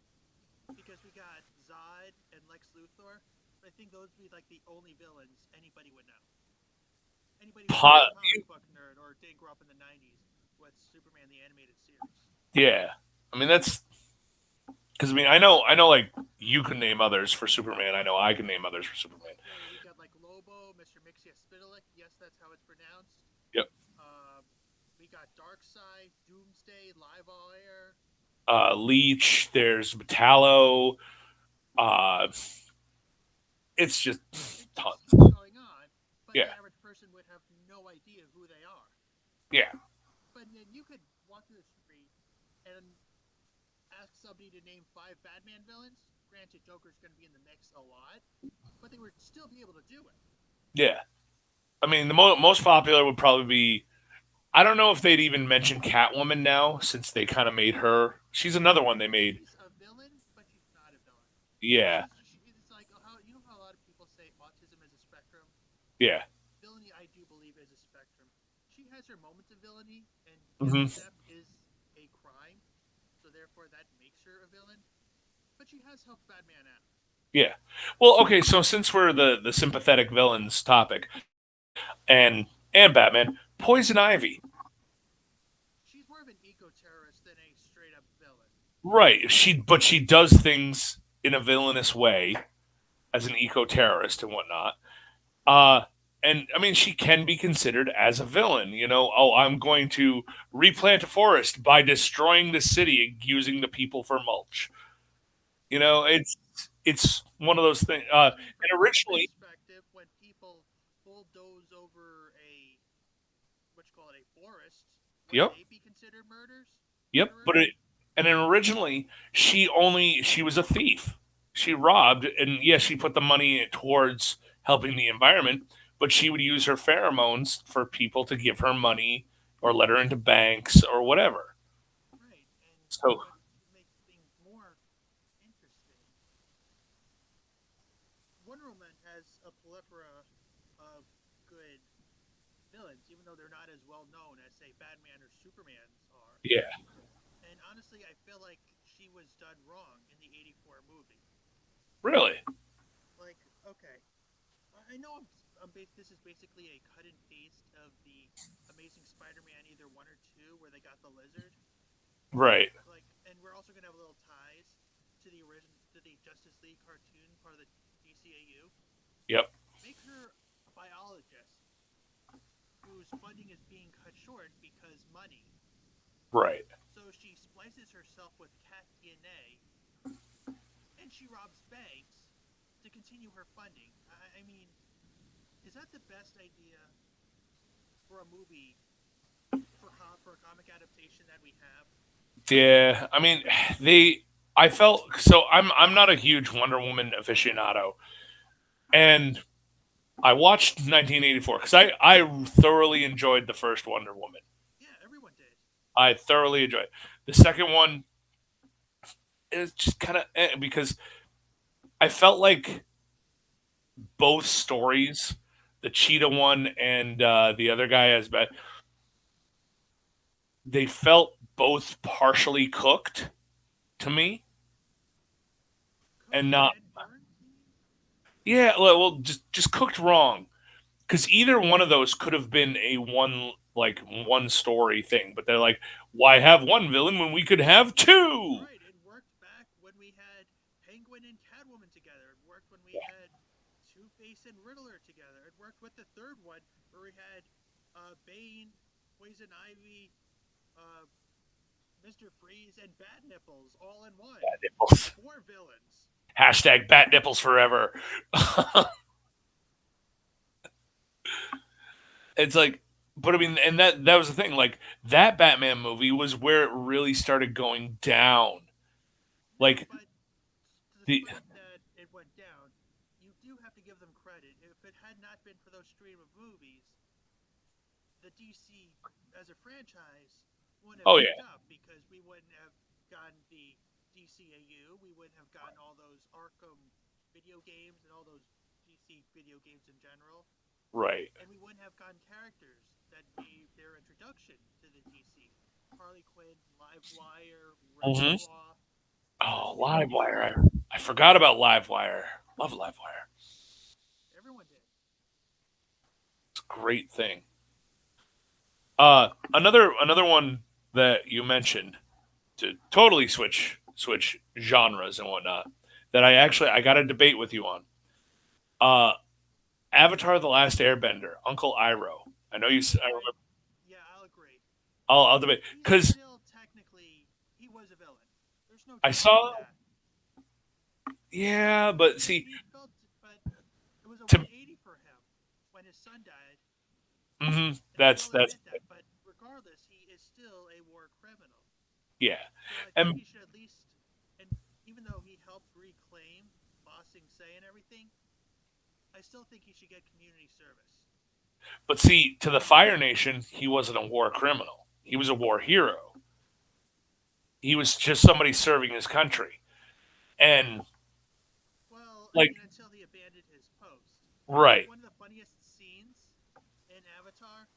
because we got Zod and Lex Luthor. But I think those would be like the only villains anybody would know. Anybody who's not a Pot. comic book nerd or didn't grow up in the '90s with Superman the animated series. Yeah. I mean that's because I mean I know like you can name others for Superman. I know I can name others for Superman. Yeah, we got like Lobo, Mr. Mixia-Spitalik. Yes, that's how it's pronounced. Yep. Um, we got Darkseid, Doomsday, Live All Air. Leech. There's Metallo. Uh, it's just There's tons. so much going on. but Yeah. the average person would have no idea who they are. Yeah. But then you could walk through the street and ask somebody to name 5 Batman villains. Granted, Joker's going to be in the mix a lot, but they would still be able to do it. Yeah. I mean, the most popular would probably be. I don't know if they'd even mention Catwoman now, since they kind of made her. She's another one they made. She's a villain, but she's not a villain. Yeah. It's like how you know how a lot of people say autism is a spectrum. Yeah. Villainy, I do believe, is a spectrum. She has her moments of villainy, and Hmm. yes, theft is a crime, so therefore that makes her a villain. But she has helped Batman out. Yeah. Well, okay. So since we're the sympathetic villains topic, and Batman, Poison Ivy. She's more of an eco-terrorist than a straight-up villain. Right. She does things in a villainous way as an eco terrorist and whatnot. Uh, and I mean, she can be considered as a villain. Oh, I'm going to replant a forest by destroying the city using the people for mulch. It's one of those things. I mean, from And her originally, perspective, when people bulldoze over a what you call it, a forest, wouldn't yep, they be considered yep. murderers? And then originally, she was a thief. She robbed, and yes, she put the money towards helping the environment, but she would use her pheromones for people to give her money or let her into banks or whatever. Right. And So what makes things more interesting, Wonder Woman has a plethora of good villains, even though they're not as well known as, say, Batman or Superman's are. yeah, And honestly, I feel like she was done wrong in the '84 movie. really, Like, okay, I know this is basically a cut and paste of the Amazing Spider-Man either one or two, where they got the lizard. right, Like, and we're also gonna have little ties to the Justice League cartoon, part of the DCAU. yep, Make her a biologist whose funding is being cut short because money. right. So she splices herself with cat DNA and she robs banks to continue her funding. I mean, is that the best idea for a movie for a comic adaptation that we have? Yeah, I mean, they. I felt so. I'm not a huge Wonder Woman aficionado, and I watched 1984 because I thoroughly enjoyed the first Wonder Woman. Yeah, everyone did. I thoroughly enjoyed it. The second one is just kind of because I felt like both stories, the Cheetah one and the other guy as bad, they felt both partially cooked to me, and Cooked not. and burned? You mean? Yeah, well, just cooked wrong. Because either one of those could have been a one story thing, but they're like, why have one villain when we could have two? Right. It worked back when we had Penguin and Catwoman together. It worked when we had Two Face and Riddler together. It worked with the third one where we had Bane, Poison Ivy, uh, Mr. Freeze, and Bat Nipples all in one. Bat nipples. 4 villains. Hashtag bat nipples forever. It's like, but I mean, and that was the thing. Like that Batman movie was where it really started going down. Yeah, Like but the despite that it went down, you do have to give them credit. If it had not been for those stream of movies, the DC as a franchise wouldn't have oh picked yeah, up because we wouldn't have gotten the DCAU, we wouldn't have gotten all those Arkham video games and all those DC video games in general, right. and we wouldn't have gotten characters that made their introduction to the DC. Harley Quinn, Livewire, Hmm. Ravenclaw, Oh, they were new. Livewire. I forgot about Livewire. Love Livewire. Everyone did. It's a great thing. Another one that you mentioned to totally switch genres and whatnot that I got a debate with you on. Uh, Avatar: The Last Airbender, Uncle Iroh. I know you. I remember. Yeah, I'll agree. I'll debate He's because still technically he was a villain. There's no I denying saw. that. Yeah, but see, He felt, but it was a to 180 for him when his son And they That's won't admit that. But regardless, he is still a war criminal. yeah, So I think and he should at least, and even though he helped reclaim Ba Sing Se and everything, I still think he should get community service. but see, to the Fire Nation, he wasn't a war criminal. He was a war hero. He was just somebody serving his country, and Well, I like, mean, until he abandoned his post. Like, right, one of the funniest scenes in Avatar,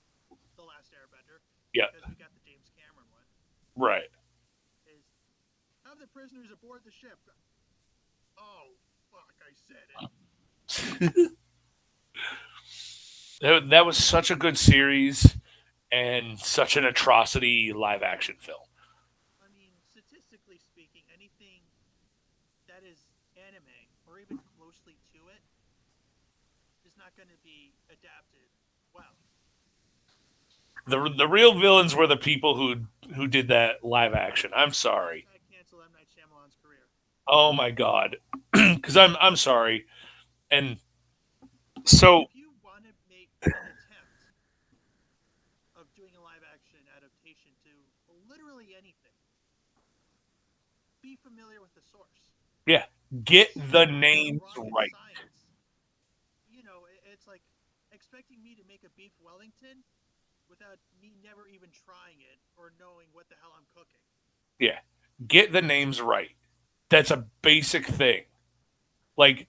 The Last Airbender, yeah, because we got the James Cameron one, right. is have the prisoners aboard the ship. Oh, fuck, I said it. That was such a good series and such an atrocity live action film. I mean, statistically speaking, anything that is anime or even closely to it is not going to be adapted well. The real villains were the people who did that live action. I'm sorry. Hashtag cancel M. Night Shyamalan's career. Oh my god. Because I'm sorry. And Like, so if you want to make an attempt of doing a live action adaptation to literally anything, be familiar with the source. yeah, get the It's not names rocket right. science. You know, it's like expecting me to make a beef Wellington without me never even trying it or knowing what the hell I'm cooking. Yeah, get the names right. That's a basic thing. Like,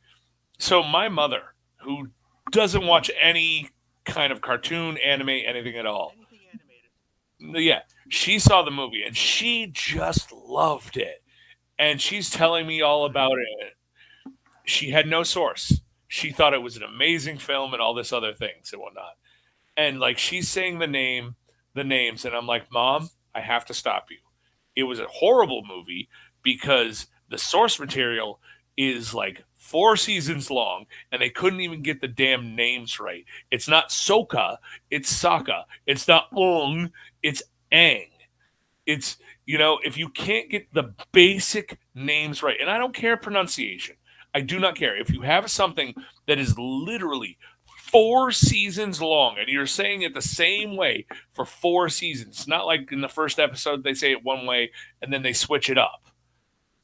so my mother, who doesn't watch any kind of cartoon, anime, anything at all, Anything animated. yeah, she saw the movie and she just loved it. And she's telling me all about it. She had no source. She thought it was an amazing film and all this other things and whatnot. And like she's saying the names, and I'm like, Mom, I have to stop you. It was a horrible movie because the source material is like 4 seasons long, and they couldn't even get the damn names right. It's not Soka, it's Saka. It's not Ong, it's Ang. It's if you can't get the basic names right, and I don't care pronunciation. I do not care. If you have something that is literally 4 seasons long and you're saying it the same way for 4 seasons, not like in the first episode they say it one way and then they switch it up.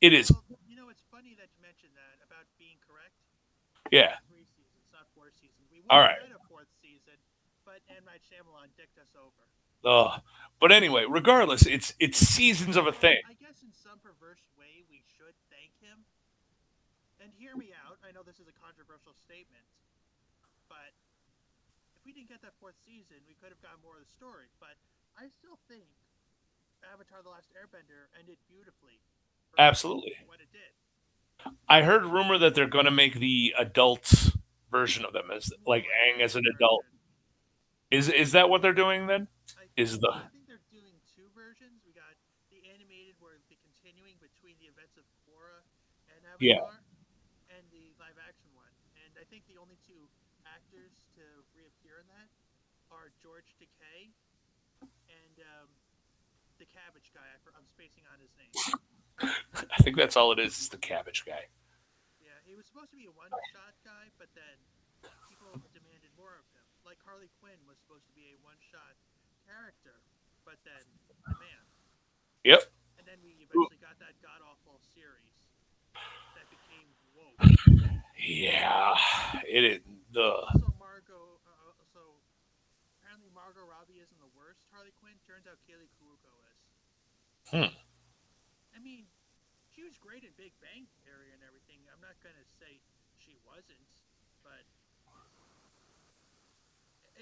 It is, Well, you know, it's funny that you mentioned that about being correct. It yeah. is 3 seasons, not 4 seasons. We would All have right. read a fourth season, but M. Night Shyamalan dicked us over. But anyway, regardless, it's seasons of a And thing. I guess in some perverse way, we should thank him. And hear me out. I know this is a controversial statement, but if we didn't get that fourth season, we could have gotten more of the story. But I still think Avatar: The Last Airbender ended beautifully for Absolutely. what it did. I heard rumor that they're going to make the adult version of them as No, like I Aang heard as the an adult. version. Is that what they're doing then? Is the I think they're doing two versions. We got the animated, where the continuing between the events of Korra and yeah. Avatar, and the live action one. And I think the only two actors to reappear in that are George Takei and the Cabbage guy. I'm spacing on his name. I think that's all it is the cabbage guy. Yeah, he was supposed to be a one-shot guy, but then people demanded more of him. Like Harley Quinn was supposed to be a one-shot character, but then demand. Yep. And then we eventually got that god awful series that became woke. Yeah. It is the Also, apparently Margot Robbie isn't the worst Harley Quinn. Turns out Kaylee Cuoco is. hmm. I mean, she was great in Big Bang Theory and everything. I'm not gonna say she wasn't, but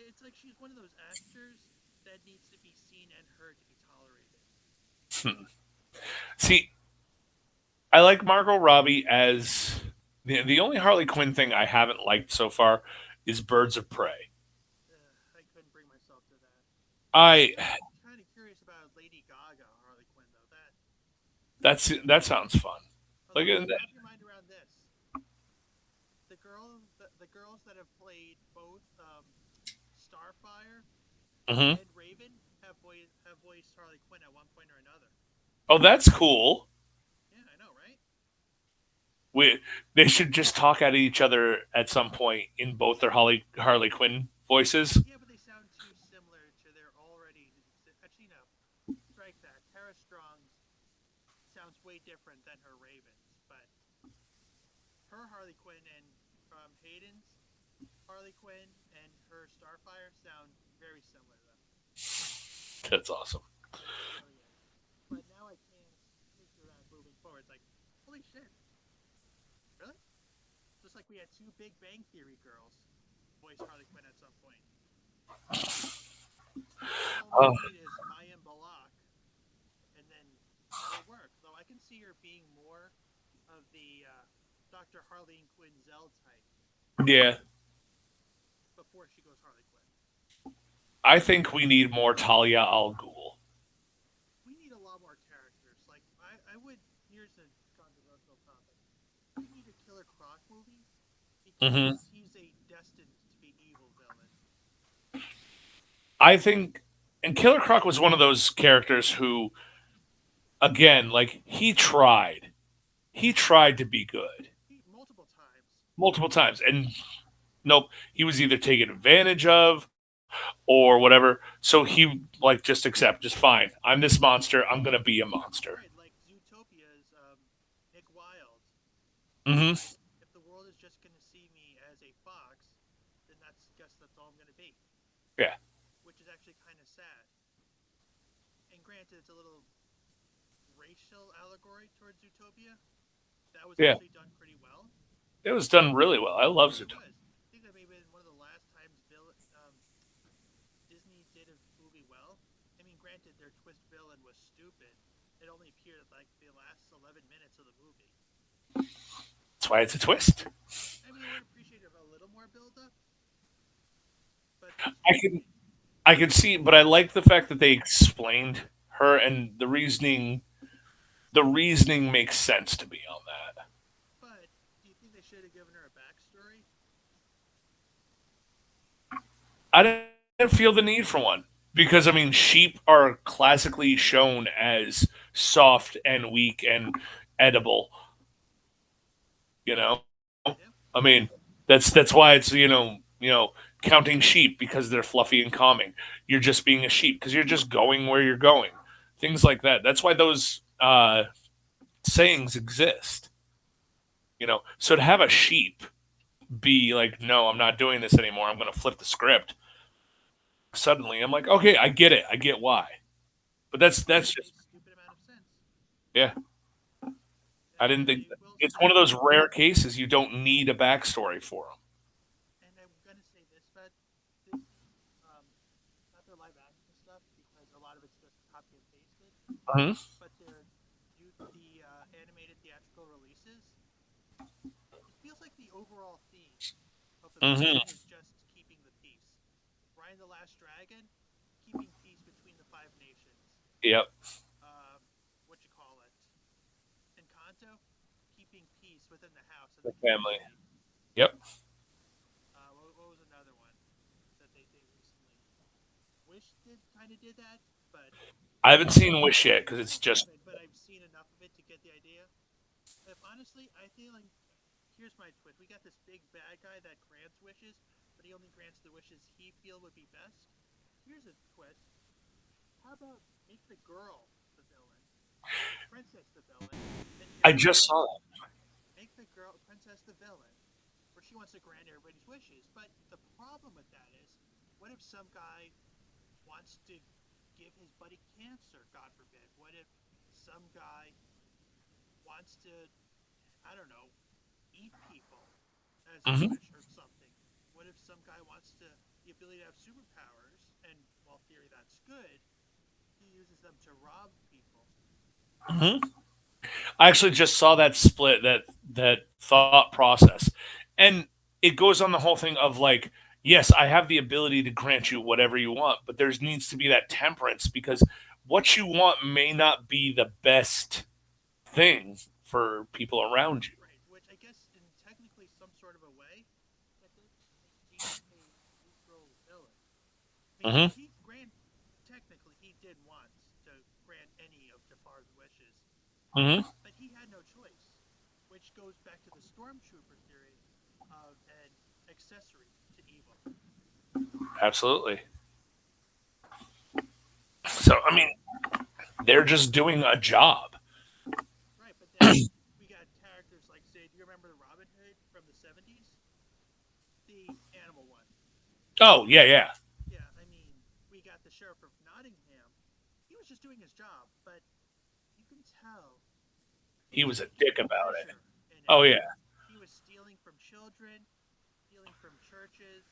it's like she's one of those actors that needs to be seen and heard to be tolerated. See, I like Margot Robbie as the only Harley Quinn thing I haven't liked so far is Birds of Prey. I couldn't bring myself to that. I I am kind of curious about Lady Gaga Harley Quinn though. that sounds fun. Like Wrap your mind around this. The girls that have played both Starfire mhm. and Raven have voiced Harley Quinn at one point or another. Oh, that's cool. Yeah, I know, right? We they should just talk at each other at some point in both their Harley Quinn voices. Yeah, but they sound too strike that Tara Strong's sounds way different than her Ravens, but her Harley Quinn and Hayden's Harley Quinn and her Starfire sound very similar though. That's awesome. It really is. But now I can picture that moving forward. It's like, holy shit, really? Just like we had two Big Bang Theory girls voice Harley Quinn at some point. All Oh, we need is Mayim Balak, and then it'll work. Though I can see her being more of the Dr. Harleen Quinzel type yeah. before she goes Harley Quinn. I think we need more Talia al Ghul. We need a lot more characters. Like I would. Here's a controversial topic. We need a Killer Croc movie Hmm. because he's a destined to be evil villain. I think, and Killer Croc was one of those characters who, again, like he tried to be good Multiple times. multiple times, and nope, he was either taken advantage of or whatever. So he like just accept, just fine. I'm this monster. I'm gonna be a monster. Right, like Zootopia's Nick Wilde. Hmm. If the world is just going to see me as a fox, then that's all I'm going to be. Yeah, Which is actually kind of sad. And granted, it's a little racial allegory towards Zootopia. That was yeah. actually done pretty well. It was done really well. I love It Zootopia. was. I think that may have been one of the last times Disney did a movie well. I mean, granted, their twist villain was stupid. It only appeared at like the last 11 minutes of the movie. That's why it's a twist. I mean, I would appreciate a little more build-up. But I can I can see, but I like the fact that they explained her and the reasoning. The reasoning makes sense to me on that. But do you think they should have given her a backstory? I didn't feel the need for one because I mean, sheep are classically shown as soft and weak and edible. You know, Yeah. I mean, that's why it's counting sheep because they're fluffy and calming. You're just being a sheep because you're just going where you're going. Things like that. That's why those sayings exist. So to have a sheep be like, no, I'm not doing this anymore. I'm going to flip the script. Suddenly, I'm like, okay, I get it. I get why. But that's Makes just a stupid amount of sense. yeah. I didn't think I will it's one say, of those rare cases you don't need a backstory for and I'm gonna say this, but Disney, not their live action stuff because a lot of it's just copy and pasted, them. but the animated theatrical releases, it feels like the overall theme of the Hmm. movie Hmm. is just keeping the peace. Ryan the Last Dragon, keeping peace between the five nations. Yep. What you call it? Encanto, keeping peace within the house and The the family. community. Yep. What was another one that they did recently? Wish did that, but I haven't seen Wish yet because it's I just. haven't. But I've seen enough of it to get the idea. If honestly, I feel like here's my twist: we got this big bad guy that grants wishes, but he only grants the wishes he feel would be best. Here's a twist: how about make the girl the villain, princess the villain, and I here's the just saw twist: that. make the girl princess the villain, where she wants to grant everybody's wishes. But the problem with that is, what if some guy wants to give his buddy cancer, God forbid? What if some guy wants to, I don't know, eat people as a Hmm. wish or something? What if some guy wants the ability to have superpowers, and while theory that's good, he uses them to rob people? Hmm. I actually just saw that split, that thought process, and it goes on the whole thing of like, yes, I have the ability to grant you whatever you want, but there needs to be that temperance because what you want may not be the best thing for people around you. Right, which I guess in technically some sort of a way, that does make Jesus a neutral villain. I mean, Hmm. technically he did want to grant any of Jafar's wishes, Hmm. but he had no choice, which goes back to the stormtrooper theory of an accessory to evil. Absolutely. So I mean, They're just doing a job. Right, but then we got characters like, say, do you remember the Robin Hood from the 70s? The animal one. Oh yeah, yeah. Yeah, I mean, we got the sheriff of Nottingham. He was just doing his job, but you can tell He he was was a dick taking about it. pleasure in it. Oh yeah. He was stealing from children, stealing from churches.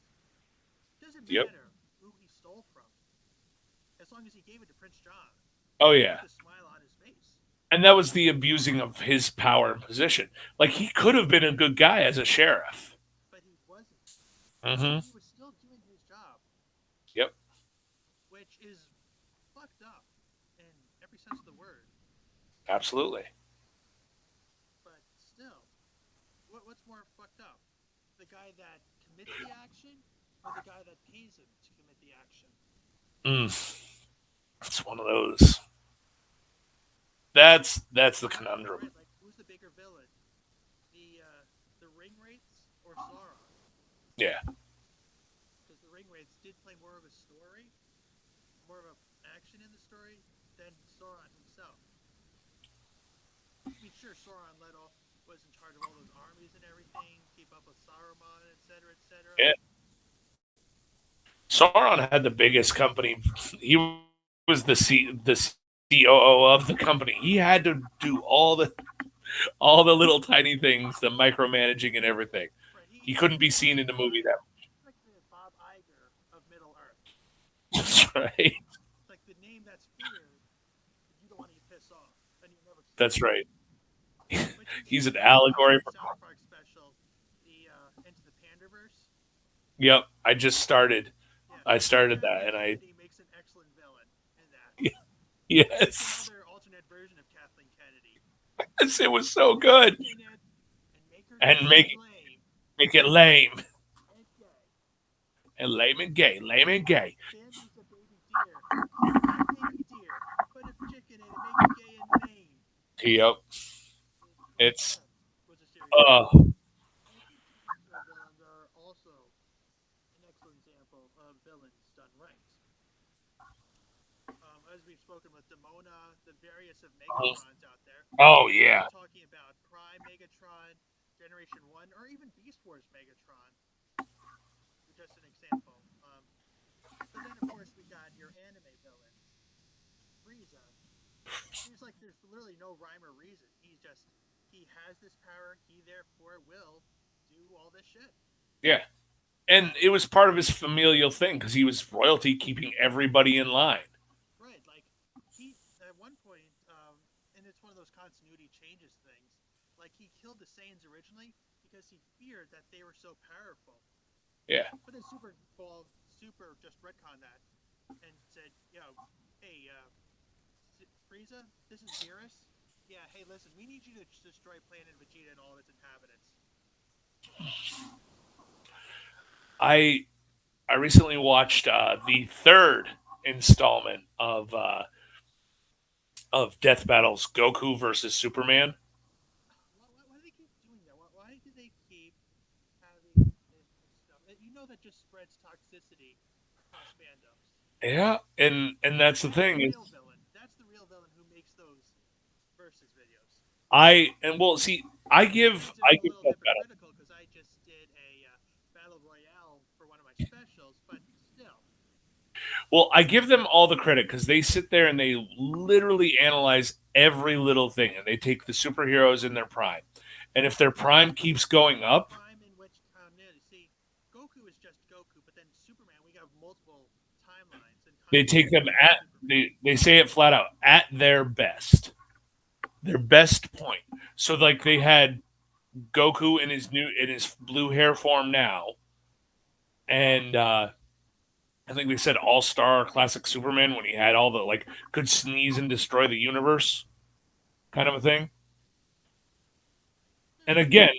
Doesn't Yep. matter who he stole from, as long as he gave it to Prince John. Oh He yeah. kept a smile on his face. And that was the abusing of his power and position. Like he could have been a good guy as a sheriff. But he wasn't. Mm-hmm. He was still doing his job, Yep. which is fucked up in every sense of the word. Absolutely. But still, what's more fucked up? The guy that commits the action or the guy that pays him to commit the action? It's one of those. That's the conundrum. Right, like who's the bigger villain? The ring wraiths or Sauron? Yeah. Because the ring wraiths did play more of a story, more of an action in the story than Sauron himself. I mean, sure, Sauron was in charge of all those armies and everything, keep up with Saruman, etc., etc. Yeah. Sauron had the biggest company. He was the COO of the company. He had to do all the little tiny things, the micromanaging and everything. Right, He couldn't be seen in the movie that he's like the Bob Iger of Middle Earth. much. That's right. It's like the name that's feared, you don't want to get pissed off, and you never see That's it. right. Which He's an you allegory for. South Park special, the Into the Panderverse. Yep. I just started. Yeah, I started that, Kathleen and Kennedy makes an excellent villain in that. It's yes, another alternate version of Kathleen Kennedy. yes, it was so good. In it and make her And just lame make it lame and gay. and lame and gay, lame and gay. Bambi's a baby deer. Not a baby deer, but a chicken and it makes you gay and lame. Yep. It's That was a serious uh And I think superhero villains are also an excellent example of villains done right. As we've spoken with Demona, the various of Megatrons out there. oh yeah. We're talking about Prime Megatron, Generation 1, or even Beast Wars Megatron. Just an example. But then, of course, we got your anime villains. Frieza. Seems like there's literally no rhyme or reason. He has this power, he therefore will do all this shit. Yeah. And it was part of his familial thing because he was royalty, keeping everybody in line. Right, like, he, at one point, and it's one of those continuity changes things, like, he killed the Saiyans originally because he feared that they were so powerful. Yeah. But then Super just retconned that and said, hey, Frieza, this is Beerus. Yeah, hey, listen, we need you to destroy planet Vegeta and all of its inhabitants. I recently watched the third installment of Death Battles Goku versus Superman. Why do they keep doing that? Why do they keep having this stuff? You know that just spreads toxicity across fandoms. Yeah, and that's the thing is That's the real villain who makes those versus videos. I give It's a little Death Battle. hypocritical because I just did a battle royale for one of my specials, but still. Well, I give them all the credit because they sit there and they literally analyze every little thing, and they take the superheroes in their prime, and if their prime keeps going up, Prime in which continuity? See, Goku is just Goku, but then Superman, we have multiple timelines and they take them continuities at of Superman. they say it flat out at their best point. So like they had Goku in his blue hair form now, and I think they said All Star Classic Superman when he had all the like could sneeze and destroy the universe kind of a thing. And again,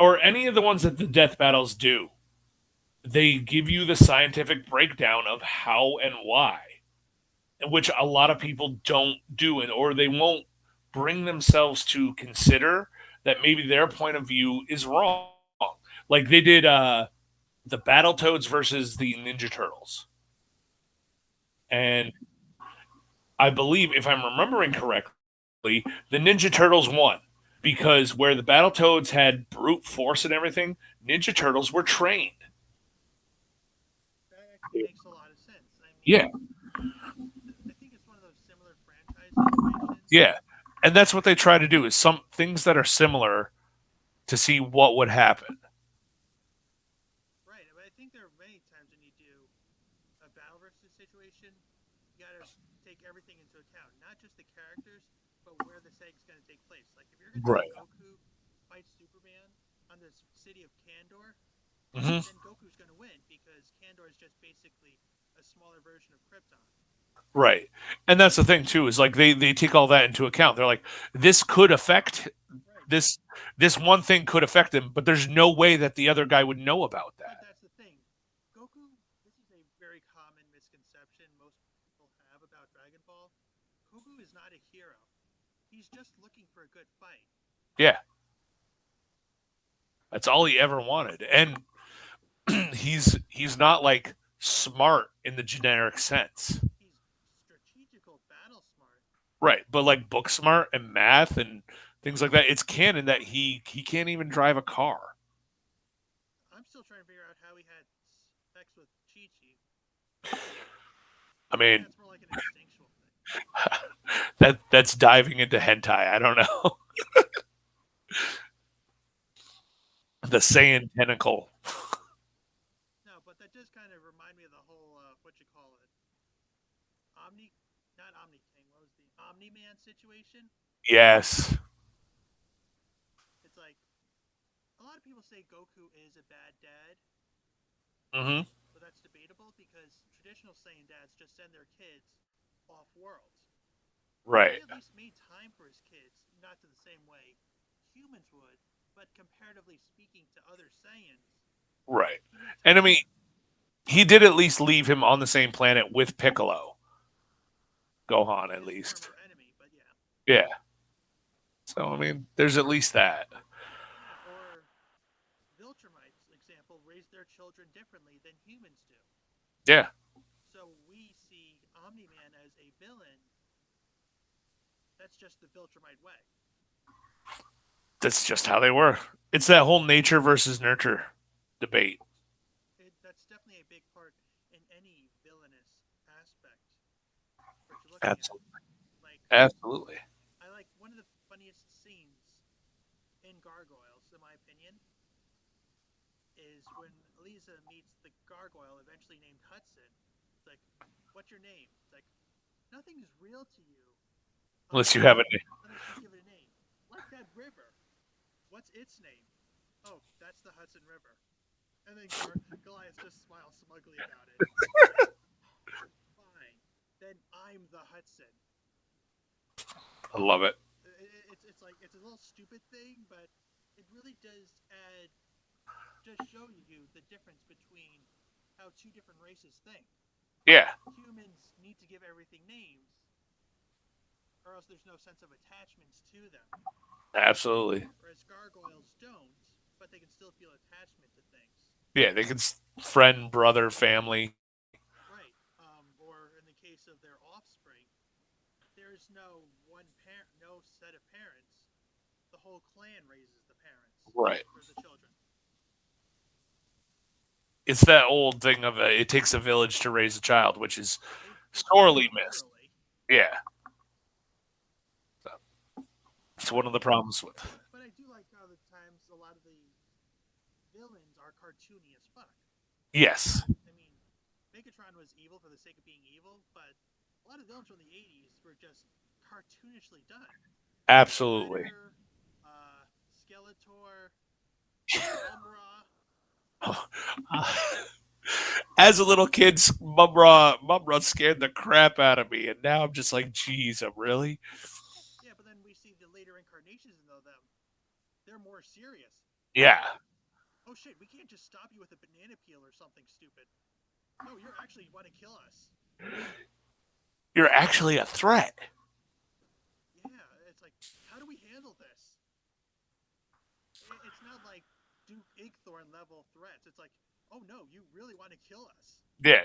or any of the ones that the death battles do, they give you the scientific breakdown of how and why, which a lot of people don't do, or they won't bring themselves to consider that maybe their point of view is wrong. Like they did the Battletoads versus the Ninja Turtles. And I believe, if I'm remembering correctly, the Ninja Turtles won because where the Battletoads had brute force and everything, Ninja Turtles were trained. That actually makes a lot of sense. I mean, Yeah, I think it's one of those similar franchise situations. yeah, and that's what they try to do is some things that are similar to see what would happen. Right, but I think there are many times when you do a battle versus situation, you got to take everything into account, not just the characters, but where the setting's going to take place. Like if you're going to have Right. Goku fight Superman on the city of Kandor, Hmm. then Goku's going to win because Kandor is just basically a smaller version of Krypton. Right. And that's the thing too is like they take all that into account. They're like this could affect Right, this one thing could affect him, but there's no way that the other guy would know about but that. that's the thing. Goku, this is a very common misconception most people have about Dragon Ball. Goku is not a hero. He's just looking for a good fight. Yeah. That's all he ever wanted. And he's not like smart in the generic sense. He's strategical battle smart. Right. But like book smart and math and things like that, it's canon that he can't even drive a car. I'm still trying to figure out how he had sex with Chi Chi. I I think mean, that's more like an instinctual thing. that's diving into hentai. I don't know. The Saiyan tentacle. No, but that does kind of remind me of the whole what you call it, Omni, not Omni King. What was the Omni Man situation? Yes. It's like a lot of people say Goku is a bad dad, Hmm. but that's debatable because traditional Saiyan dads just send their kids off world. He Right. at least made time for his kids, not to the same way humans would, but comparatively speaking to other Saiyans, Right. he made And I time mean, for them. he did at least leave him on the same planet with Piccolo. Gohan, at His least. former enemy, but yeah. Yeah. So I mean, there's at least that. Yeah, or Viltrumites, example, raise their children differently than humans do. Yeah. So we see Omni-Man as a villain. That's just the Viltrumite way. That's just how they were. It's that whole nature versus nurture debate. That's definitely a big part in any villainous aspect what you're looking at. Absolutely. Like, Absolutely. I like one of the funniest scenes in Gargoyles, in my opinion, is when Lisa meets the gargoyle eventually named Hudson. It's like, what's your name? It's like, nothing is real to you Unless you unless have a unless you give it a name. Like that river. What's its name? Oh, that's the Hudson River. And then Goliath just smiles smugly about it. It's like, fine. Then I'm the Hudson. I love it. It's like it's a little stupid thing, but it really does add just show you the difference between how two different races think. Yeah. Humans need to give everything names, or else there's no sense of attachments to them. Absolutely. Whereas gargoyles don't, but they can still feel attachment to things. Yeah, they can friend, brother, family. Right. Or in the case of their offspring, there's no one parent, no set of parents. The whole clan raises the parents Right. or the children. It's that old thing of it takes a village to raise a child, which is They take it sorely missed. literally. Yeah. So it's one of the problems with. But I do like how the times a lot of the villains are cartoony as fuck. Yes. I mean, Megatron was evil for the sake of being evil, but a lot of villains from the '80s were just cartoonishly done. Absolutely. Shredder, Skeletor, Mumra. As a little kid, Mumra scared the crap out of me, and now I'm just like, geez, I'm really. Yeah, but then we see the later incarnations of them. They're more serious. Yeah. Like, oh shit, we can't just stop you with a banana peel or something stupid. No, you're actually want to kill us. You're actually a threat. Yeah, it's like, how do we handle this? It's not like Duke Igthorn level threats. It's like, oh no, you really want to kill us. Yeah.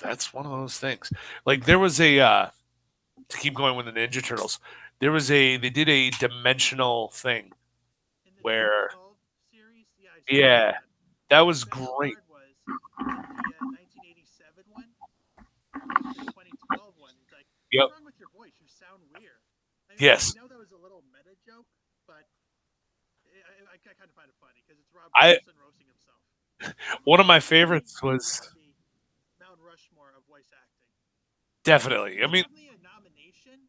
that's one of those things. Like there was a to keep going with the Ninja Turtles. They did a dimensional thing In the where 2012 series, yeah, I saw yeah, that. that The was best great. part was in the 1987 one versus the 2012 one. It's like, what's Yep. wrong with your voice? You sound weird. I Yes. know that was a little meta joke, but I kind of find it funny because it's Rob I Paulson roasting himself. One of my Definitely favorites was on the Mount Rushmore of voice acting. definitely. I It's mean, definitely a nomination,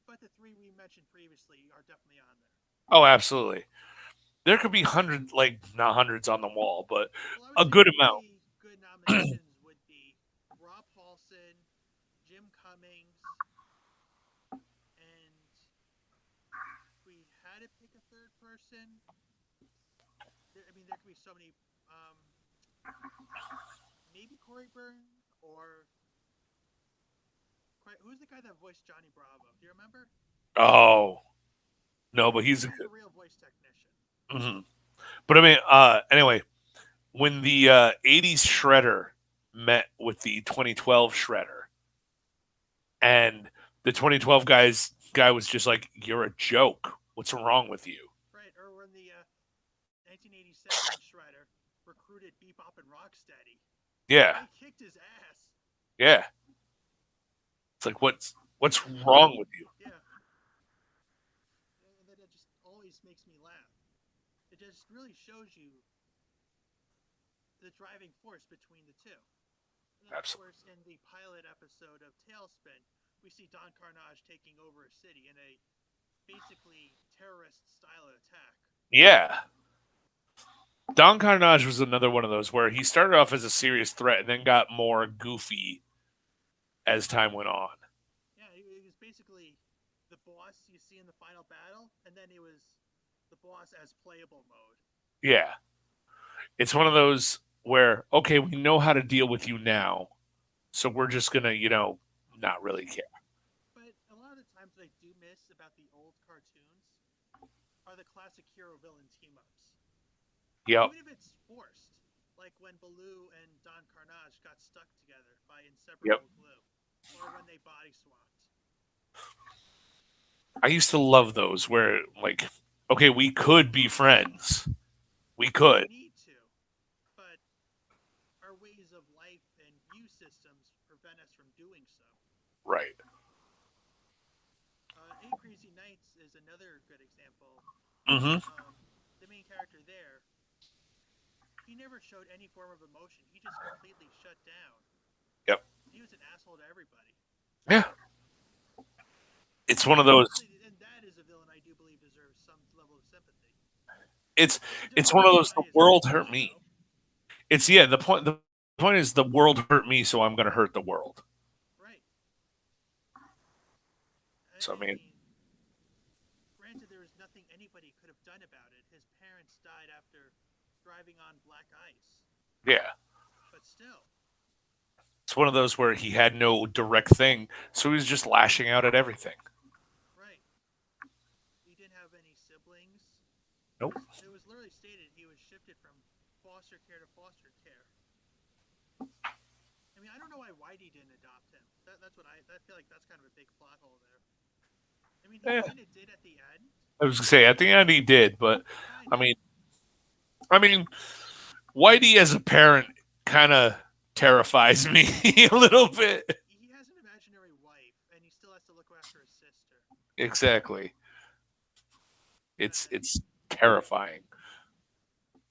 but the three we mentioned previously are definitely on there. oh, absolutely. There could be hundreds, like not hundreds on the wall, but Well, I would a say good amount. three good nominations would be Rob Paulson, Jim Cummings, and if we had to pick a third person, there could be so many. Um, Maybe Corey Byrne or who's the guy that voiced Johnny Bravo? Do you remember? Oh no, but He he's a was good. a real voice technician. Mhm. But I mean, anyway, when the '80s Shredder met with the 2012 Shredder, and the 2012 guy was just like, "You're a joke. What's wrong with you?" Right, or when the 1987 Shredder recruited Bebop and Rocksteady, Yeah, they kicked his ass. yeah. It's like, what's wrong with you? Yeah, and that just always makes me laugh. It just really shows you the driving force between the two. And then, of Absolutely. course, in the pilot episode of Tailspin, we see Don Carnage taking over a city in a basically terrorist style attack. Yeah. Don Carnage was another one of those where he started off as a serious threat and then got more goofy as time went on. Yeah, he was basically the boss you see in the final battle, and then he was the boss as playable mode. Yeah. It's one of those where, okay, we know how to deal with you now. So we're just going to, not really care. But a lot of the times, what I do miss about the old cartoons are the classic hero villain team ups. Yep. Even if it's forced, like when Baloo and Don Carnage got stuck together by Yep. inseparable glue, or when they body swapped. I used to love those where, like, okay, we could be friends. We could. We need to, but our ways of life and view systems prevent us from doing so. Right. Eight Crazy Nights is another good example. Mm-hmm. The main character there, he never showed any form of emotion. He just completely shut down. Yep. He was an asshole to everybody. Yeah. It's one of those. And that is a villain I do believe deserves some level of sympathy. It's It it's doesn't one of those. justify The his world actions, hurt me. though. It's yeah. The point is the world hurt me, so I'm going to hurt the world. Right. So I I mean, mean, granted, there was nothing anybody could have done about it. His parents died after driving on black ice. yeah. But still. It's one of those where he had no direct thing, so he was just lashing out at everything. Right. He didn't have any siblings. Nope. It was literally stated he was shifted from foster care to foster care. I mean, I don't know why Whitey didn't adopt him. That's what I feel like that's kind of a big plot hole there. I mean, he Yeah. kind of did at the end. I was gonna say at the end he did, but Kind I of. mean, I mean, Whitey as a parent kind of terrifies me a little bit. He has an imaginary wife, and he still has to look after his sister. Exactly. It's terrifying.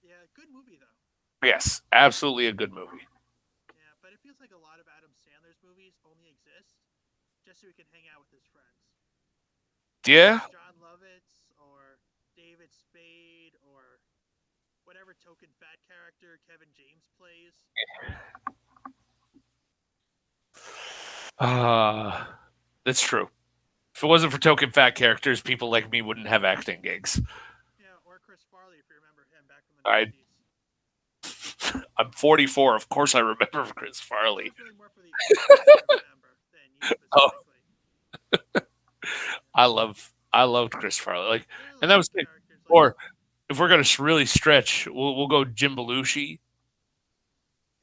Yeah, good movie though. Yes, absolutely a good movie. Yeah, but it feels like a lot of Adam Sandler's movies only exist just so he can hang out with his friends. Yeah. John Lovitz or David Spade or whatever token fat character Kevin James plays. That's true. If it wasn't for token fat characters, people like me wouldn't have acting gigs. Yeah, or Chris Farley if you remember him back from the I 90s. I'm 44. Of course, I remember Chris Farley. That was really more for the audience to remember than you specifically. I loved Chris Farley. Like, There are and that was it. characters like Or if we're gonna really stretch, we'll go Jim Belushi.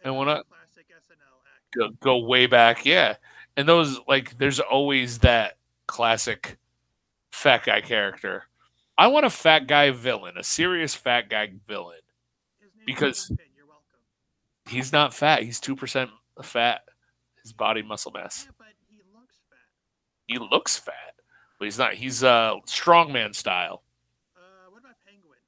another we'll not. classic SNL actor. go way back, yeah. And those like, there's always that classic fat guy character. I want a fat guy villain, a serious fat guy villain, His name is because Kingpin. You're welcome. he's not fat. He's 2% fat. His body muscle mass. Yeah, but he looks fat. He looks fat, but he's not. He's strongman style. What about Penguin?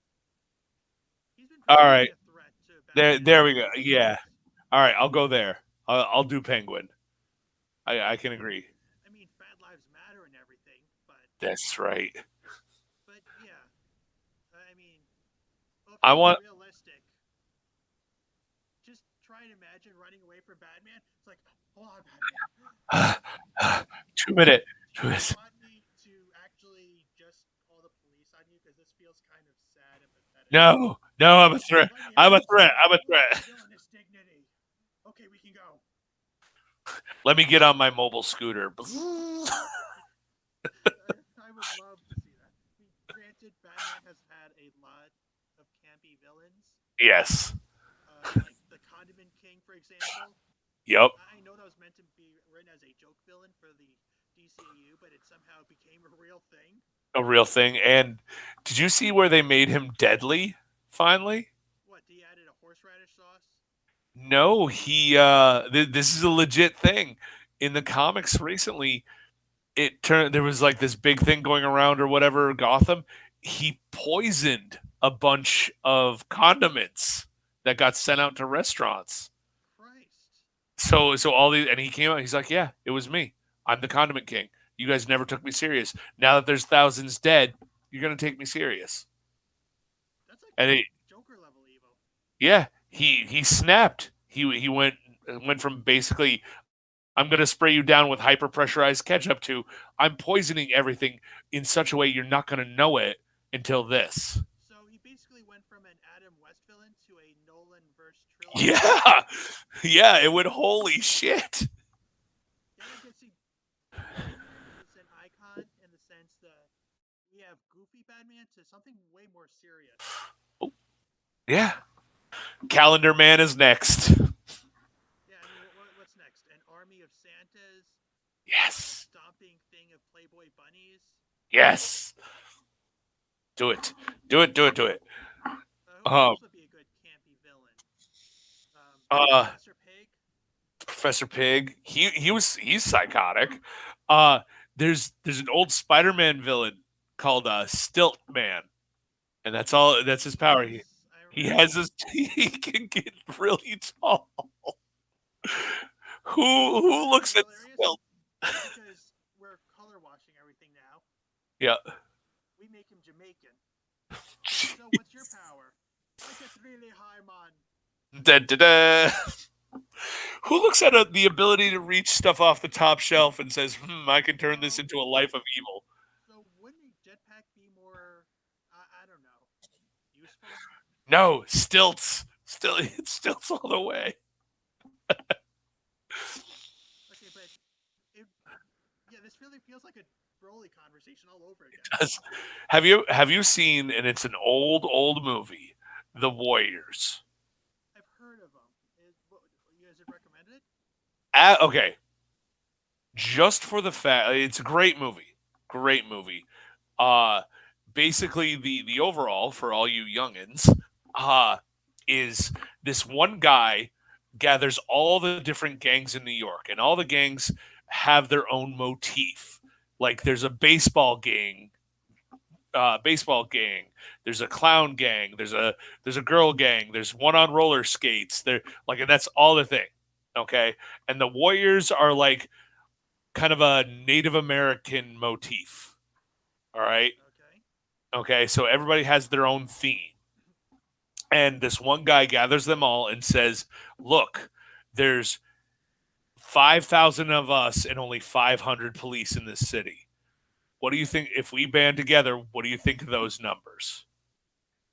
He's been All proven to be right, a threat to there Batman there in we go. previous Yeah. movies. All right, I'll go there. I'll do Penguin. I can agree. I mean, fat lives matter and everything, That's right. but yeah. I mean, well, if I you're being want realistic, just try and imagine running away from Batman. It's like, hold on, Batman. 2 minute. Do you want me to actually just call the police on you? Because this feels kind of sad and pathetic. No, no, I'm a threat. Let me I'm a have threat. some I'm a threat. villainous dignity. Okay, we can go. Let me get on my mobile scooter. I would love to see that. I mean, granted, Batman has had a lot of campy villains, Yes. like the Condiment King, for example. Yep. I know that was meant to be written as a joke villain for the DCAU, but it somehow became a real thing. A real thing. And did you see where they made him deadly? Finally. What, he added a horseradish sauce? No, he. This is a legit thing. In the comics recently, it turned. There was like this big thing going around or whatever. Gotham. He poisoned a bunch of condiments that got sent out to restaurants. Christ. So all these, and he came out. He's like, "Yeah, it was me. I'm the condiment king. You guys never took me serious. Now that there's thousands dead, you're gonna take me serious." That's like And Joker level evil. yeah, he snapped. He went from basically, I'm gonna spray you down with hyper pressurized ketchup to, I'm poisoning everything in such a way you're not gonna know it until this. So he basically went from an Adam West villain to a Nolan verse trilogy. Yeah, yeah. It went, holy shit. Yeah, I can see Batman is an icon in the sense that we have goofy Batman to something way more serious. Yeah. Calendar Man is next. Yeah, I mean, what's next? An army of Santas? A Yes. stomping thing of Playboy bunnies? Yes. Do it. Do it. Do it. Do it. Who Um. else would be a good campy villain? Professor Pig? Professor Pig. He's psychotic. There's an old Spider-Man villain called Stilt Man, and that's all. That's his power. Yes, He I has this. He can get really tall. Who looks at hilarious Stilt? because we're color washing everything now. Yeah. We make him Jamaican. So what's your power? I get really high, man. Da, da, da. Who looks at the ability to reach stuff off the top shelf and says, I can turn this into a life of evil? So wouldn't a jetpack be more, I don't know, useful? No, stilts. It's stilts all the way. Okay, but this really feels like a Broly conversation all over again. Have you seen, and it's an old movie, The Warriors? I've heard of them. Is it recommended? Okay. Just for the fact, it's a great movie. Great movie. Basically the overall for all you youngins, is this one guy gathers all the different gangs in New York, and all the gangs have their own motif. Like there's a baseball gang. There's a clown gang. There's a girl gang. There's one on roller skates. There, like, and that's all the thing. Okay, and the Warriors are like kind of a Native American motif. All right. Okay. Okay, so everybody has their own theme. And this one guy gathers them all and says, "Look, there's 5,000 of us and only 500 police in this city. What do you think if we band together? What do you think of those numbers?"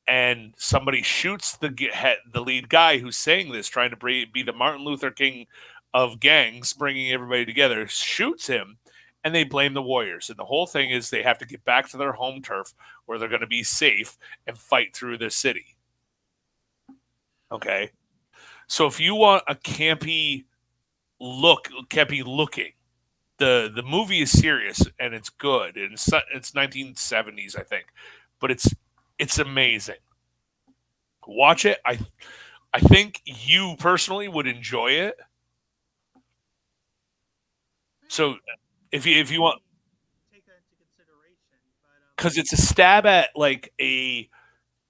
And somebody shoots the lead guy who's saying this, trying to be the Martin Luther King of gangs, bringing everybody together, shoots him, and they blame the Warriors. And the whole thing is they have to get back to their home turf where they're going to be safe and fight through the city. Okay? So if you want a campy kept me looking. The movie is serious and it's good. And it's 1970s, I think, but it's amazing. Watch it. I think you personally would enjoy it. So if you want, take that into consideration. But because it's a stab at like a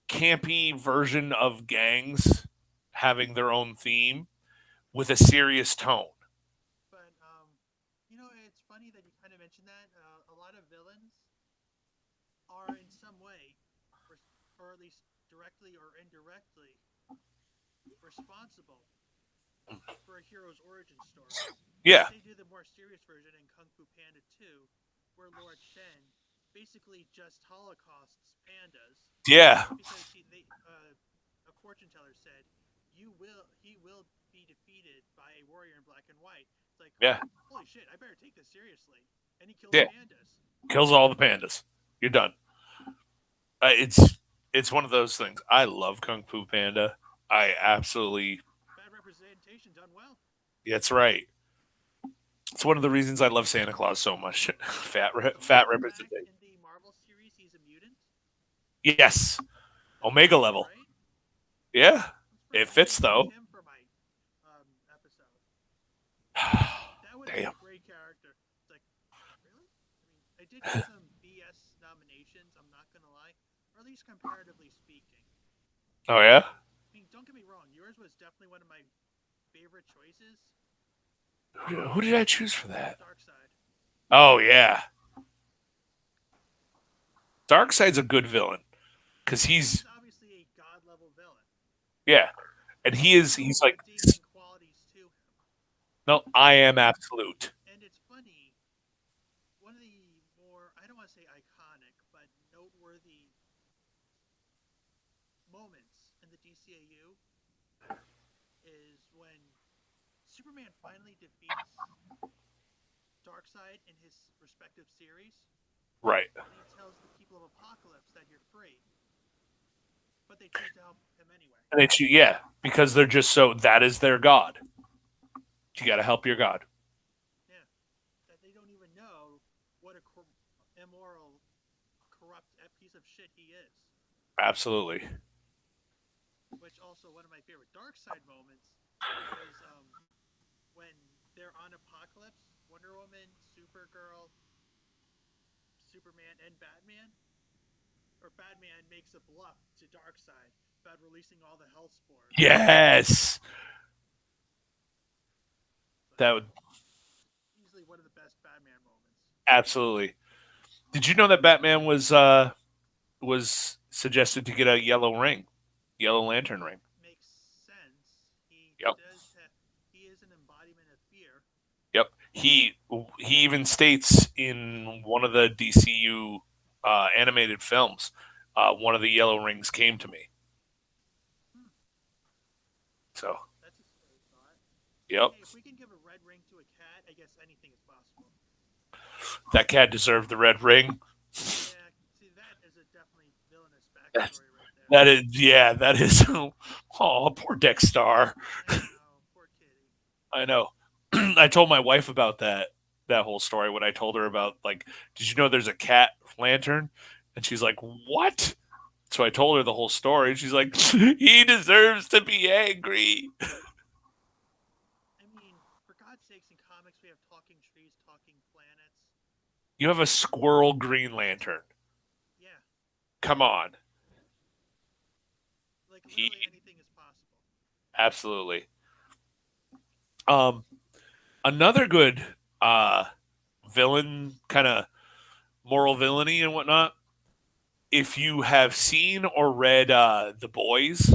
campy version of gangs having their own theme with a serious tone. it's funny that you kind of mentioned that. A lot of villains are in some way, or at least directly or indirectly, responsible for a hero's origin story. Yeah, Like they do the more serious version in Kung Fu Panda 2, where Lord Shen basically just holocausts pandas yeah, because a fortune teller said, he will be defeated by a warrior in black and white. It's like, yeah, holy shit, I better take this seriously. And he kills yeah. pandas. Kills all the pandas. You're done. It's one of those things. I love Kung Fu Panda. I absolutely. Bad representation done well. That's right. It's one of the reasons I love Santa Claus so much. Fat Fun fact, representation. in the Marvel series, he's a mutant. Yes, That's pretty Omega cool, level. right? Yeah, That's pretty it cool. I fits might keep though. him for my episode. That would be Damn. a great character. It's like, really? I did get some BS nominations, I'm not going to lie. Or at least comparatively speaking. Oh yeah. Don't get me wrong, yours was definitely one of my favorite choices. Who did I choose for that? Dark Side. Oh yeah, Darkseid's a good villain because He's he's obviously a god level villain. yeah, and But there's he's no like redeeming qualities to him. no, I And am absolute. and it's funny, one of the more, I don't want to say iconic, but noteworthy moments in the DCAU is when Superman finally defeats Darkseid in his respective series, Right. and he tells the people of Apocalypse that you're free, but they choose to help him anyway. And yeah, because they're just so that is their god. You got to help your god. Yeah, that they don't even know what a immoral, corrupt piece of shit he is. Absolutely. Which also one of my favorite Darkseid moments is when they're on Apocalypse, Wonder Woman, Supergirl, Superman, and Batman. Or Batman makes a bluff to Darkseid about releasing all the Hellspores. Yes. That would Easily one of the best Batman moments. absolutely. Did you know that Batman was suggested to get a yellow ring, yellow lantern ring? Makes sense. Yep. He is an embodiment of fear. Yep. He even states in one of the DCU animated films, one of the yellow rings came to me. Hmm, So, that's a scary thought. yep, Hey, if we can give a red ring to a cat, I guess anything is possible. that cat deserved the red ring. Yeah, see, that is a definitely villainous backstory right there. That is, yeah, that is. Oh, poor Dexter. I know, poor kitty. I know. I told my wife about that whole story when I told her about like, did you know there's a cat lantern? And she's like, what? So I told her the whole story. She's like, he deserves to be angry. I mean, for God's sakes, in comics we have talking trees, talking planets. You have a squirrel Green Lantern. Yeah, Come on. like He literally anything is possible. absolutely. Um, another good villain, kind of moral villainy and whatnot. If you have seen or read The Boys,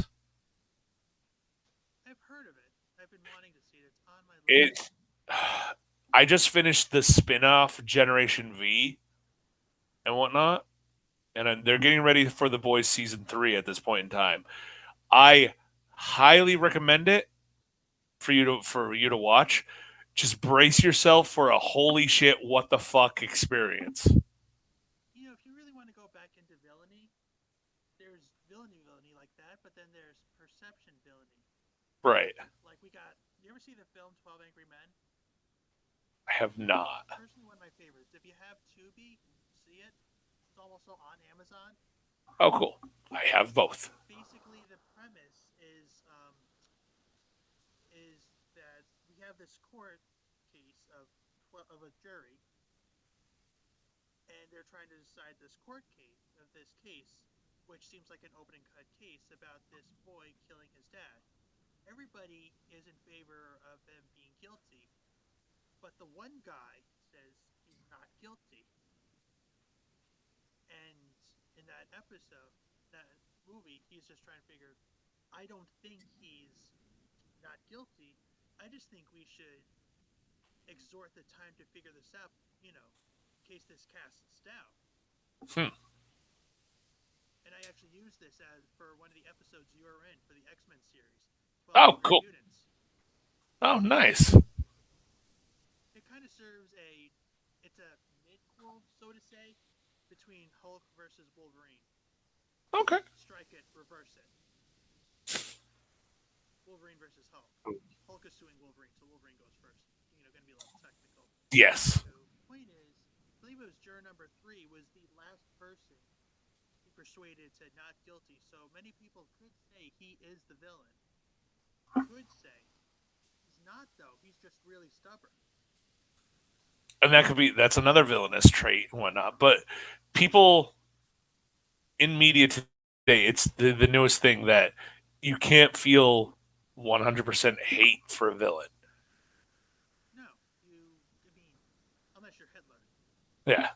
I've heard of it. I've been wanting to see it. It's on my list. it. I just finished the spin-off Generation V and whatnot, and they're getting ready for The Boys season 3 at this point in time. I highly recommend it for you to watch. Just brace yourself for a holy shit, what the fuck experience. If you really want to go back into villainy, there's villainy like that, but then there's perception villainy. Right. Like you ever see the film 12 Angry Men? I have not. Personally, one of my favorites. If you have Tubi, see it. It's also on Amazon. Oh, cool. I have both. Basically, the premise is that we have this court case of a jury, and they're trying to decide this case, which seems like an open and cut case about this boy killing his dad. Everybody is in favor of him being guilty, but the one guy says he's not guilty. And in that episode, that movie, he's just trying to figure, I don't think he's not guilty. I just think we should exhort the time to figure this out, in case this casts doubt. Hmm. And I actually used this for one of the episodes you were in for the X-Men series, 12 Oh, Angry cool. Mutants. Oh, nice. It kind of it's a mid-quel, so to say, between Hulk versus Wolverine. Okay. Strike it, reverse it. Wolverine versus Hulk. Hulk is suing Wolverine, so Wolverine goes first. Going to be a little technical. Yes. So, point is, I believe it was juror number 3 was the last person he persuaded to not guilty. So many people could say he is the villain. Could say he's not, though. He's just really stubborn. And that's another villainous trait and whatnot. But people in media today, it's the newest thing that you can't feel 100% hate for a villain. No, I mean, unless you're Hitler. Yeah.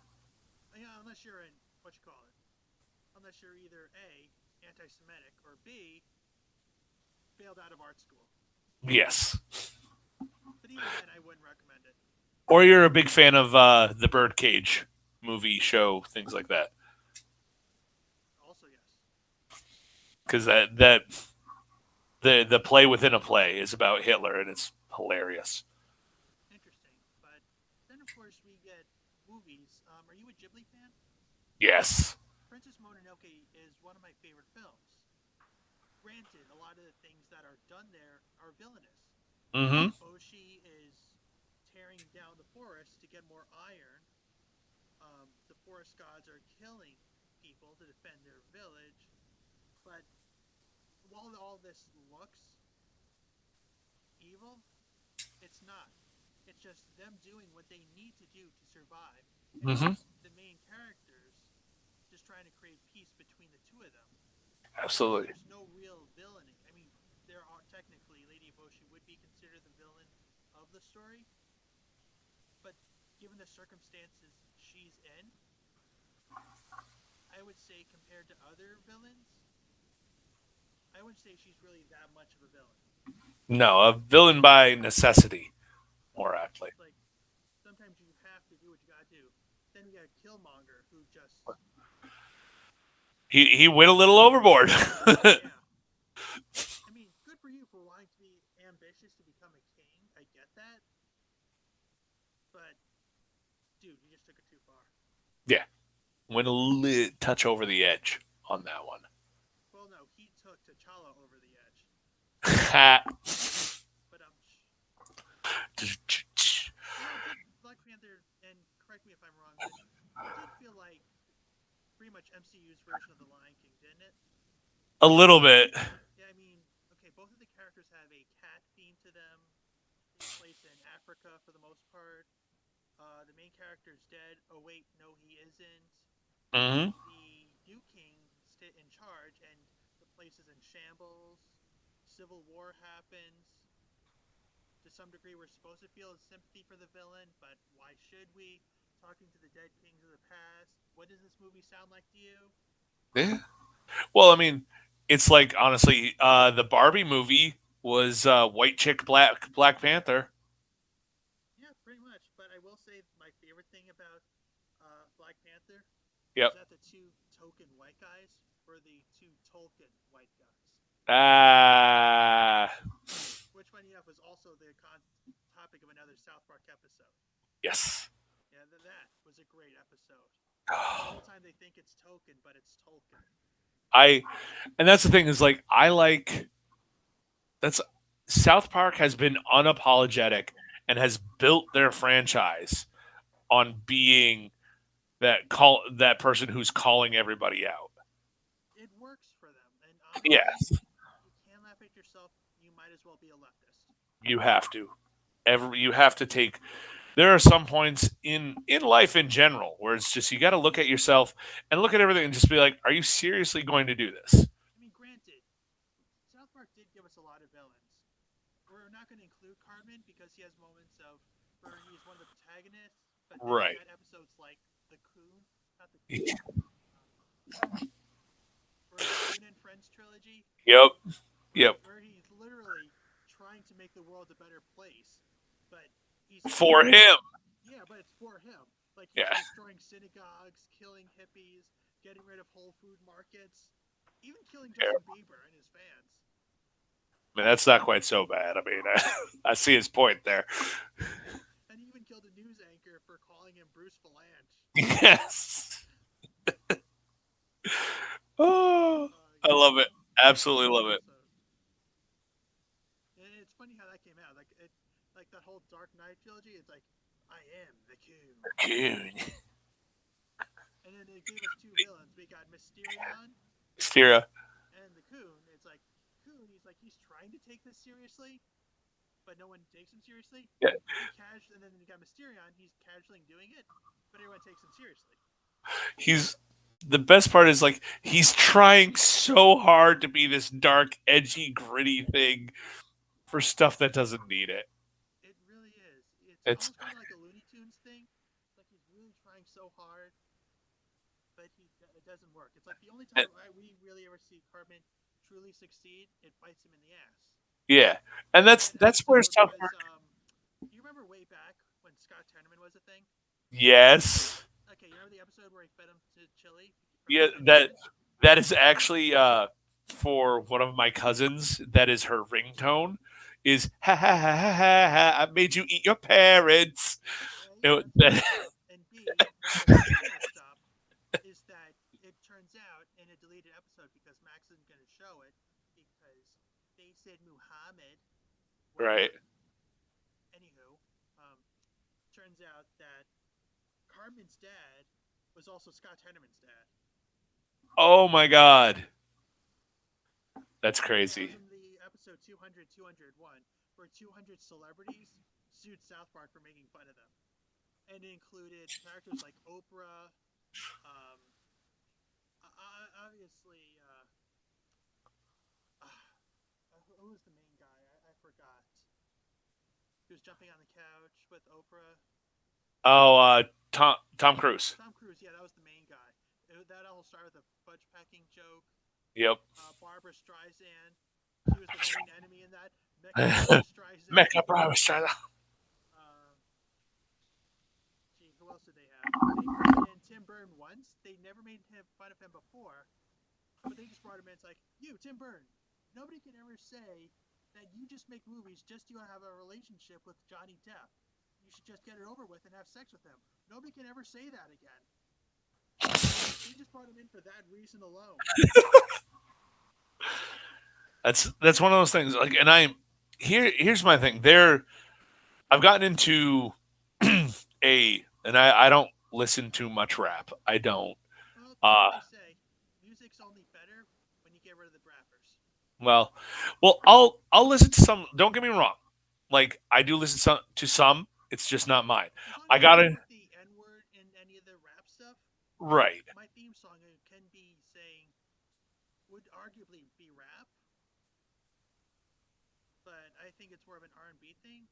Unless you're unless you're either A, anti-Semitic, or B, failed out of art school. Yes. But even then, I wouldn't recommend it. Or you're a big fan of the Birdcage movie, show, things like that. Also, yes. Because the play within a play is about Hitler, and it's hilarious. Interesting. But then, of course, we get movies. Are you a Ghibli fan? Yes. Princess Mononoke is one of my favorite films. Granted, a lot of the things that are done there are villainous. Mm-hmm. Oshi is tearing down the forest to get more iron. The forest gods are killing people to defend their village. But while all this looks evil, it's not. It's just them doing what they need to do to survive. And Mm-hmm. the main characters just trying to create peace between the two of them. Absolutely. There's no real villainy. I mean, there are technically Lady Boshi would be considered the villain of the story, but given the circumstances she's in, I would say compared to other villains, I wouldn't say she's really that much of a villain. No, a villain by necessity, more aptly. It's like sometimes you have to do what you gotta do. Then we got Killmonger, who just He went a little overboard. yeah. I mean, good for you for wanting to be ambitious to become a king. I get that, but dude, you just took it too far. Yeah, went a touch over the edge on that one. Well, no, he took T'Challa over the edge. But Black Panther, and correct me if I'm wrong, but it did feel like pretty much MCU's version of The Lion King, didn't it? A little bit. Yeah, I mean, okay, both of the characters have a cat theme to them. They place in Africa for the most part. The main character's dead. Oh wait, no, he isn't. Mm-hmm. The new king is in charge, and the place is in shambles. Civil war happens. To some degree, we're supposed to feel sympathy for the villain, but why should we? Talking to the dead kings of the past. What does this movie sound like to you? Yeah. Well, I mean, it's like honestly, the Barbie movie was white chick Black Panther. Yeah, pretty much. But I will say my favorite thing about Black Panther Yep. is that the two token white guys were the two Tolkien white guys. Which, funny enough, was also the topic of another South Park episode. Yes. Yeah, that was a great episode. The whole time they think it's Token, but it's Tolkien. And that's the thing is like that's South Park has been unapologetic and has built their franchise on being that person who's calling everybody out. It works for them. And honestly, Yes, you can't laugh at yourself. You might as well be a leftist. you have to. You have to take. There are some points in life in general where it's just you got to look at yourself and look at everything and just be like, are you seriously going to do this? I mean, granted, South Park did give us a lot of villains. We're not going to include Cartman because he has moments of where he's one of the protagonists, but then you Right. got episodes like the Coon, not the Coon, or the Coon and Friends trilogy, Yep. Yep. where he's literally trying to make the world a better place, but he's For killing. him. Yeah, but it's for him. Like he's Yeah. destroying synagogues, killing hippies, getting rid of Whole Food markets, even killing Justin Bieber and his fans. I mean, that's not quite so bad. I mean, I see his point there. And he even killed a news anchor for calling him Bruce Valanche. Yes. Oh, I Yeah, love it. Absolutely love it. And it's funny how that came out. Like that whole Dark Knight trilogy. It's like, I am the Coon. Coon. And then they gave us two villains. We got Mysterion Styria. and the Coon. It's like Coon. He's trying to take this seriously, but no one takes him seriously. Yeah. And then you got Mysterion. He's casually doing it, but everyone takes him seriously. He's the best part is like he's trying so hard to be this dark, edgy, gritty thing for stuff that doesn't need it. It really is. It's Almost kind of like a Looney Tunes thing. It's like he's really trying so hard, but it doesn't work. It's like the only time we really ever see Cartman truly succeed, it bites him in the ass. yeah, and that's where South Park. You remember way back when Scott Tenorman was a thing? Yes. Okay, you remember the episode where he fed him to chili? Yeah, that is actually for one of my cousins. That is her ringtone. Is ha ha ha ha ha ha! I made you eat your parents. Yeah, That, and B, one of the funniest stuff is that it turns out in a deleted episode because Max isn't going to show it because they said Muhammad. right. Anywho, turns out that Cartman's dad was also Scott Tenorman's dad. Oh my god, that's crazy. That was in the episode 200, 201, where 200 celebrities sued South Park for making fun of them. And it included characters like Oprah, obviously, who was the main guy? I forgot. He was jumping on the couch with Oprah. Oh, Tom Cruise. Tom Cruise, yeah, that was the main guy. That all started with a fudge packing joke. Yep. Barbara Streisand. She was the main enemy in that. Barbara Streisand. Barbara Streisand. Who else did they have? They brought in Tim Burton once. They never made fun of him before, but they just brought him in. It's like, you, Tim Burton. Nobody can ever say that you just make movies just to have a relationship with Johnny Depp. You should just get it over with and have sex with him. Nobody can ever say that again. They just brought him in for that reason alone. That's one of those things. Like, and here's my thing. I've gotten into and I don't listen to much rap. I don't. Well, they say music's only better when you get rid of the rappers. Well, I'll listen to some. Don't get me wrong. Like I do listen to some. It's just not mine. I gotta the N-word in any of the rap stuff. Right. My theme song can be saying would arguably be rap, but I think it's more of an R&B thing.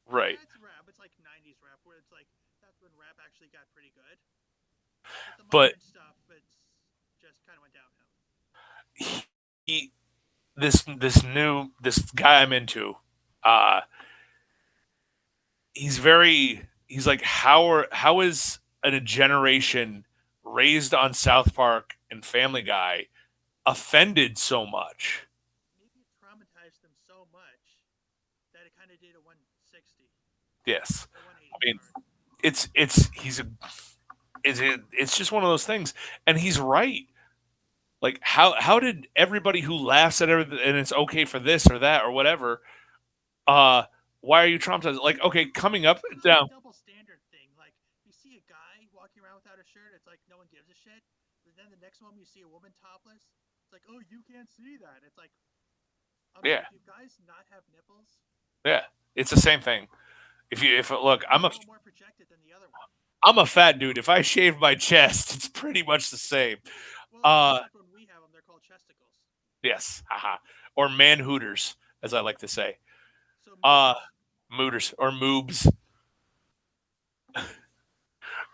Right. It's rap. It's like 90s rap where it's like that's when rap actually got pretty good. But the modern stuff, it's just kind of went downhill. This guy I'm into, he's like how is a generation raised on South Park and Family Guy offended so much? Maybe it traumatized them so much that it kind of did a 160. Yes. I mean, it's just one of those things, and he's right. Like how did everybody who laughs at everything and it's okay for this or that or whatever, why are you traumatized? Like, okay, coming up Well, the down. double standard thing. Like, you see a guy walking around without a shirt, it's like no one gives a shit. But then the next moment you see a woman topless, it's like, oh, you can't see that. It's like, Yeah, do guys not have nipples? yeah, it's the same thing. If look, One's a little more projected than the other one. I'm a fat dude. If I shave my chest, it's pretty much the same. Well, Uh, except when we have them, they're called chesticles. yes, haha, or man hooters, as I like to say. So Uh, mooters. mooters or moobs,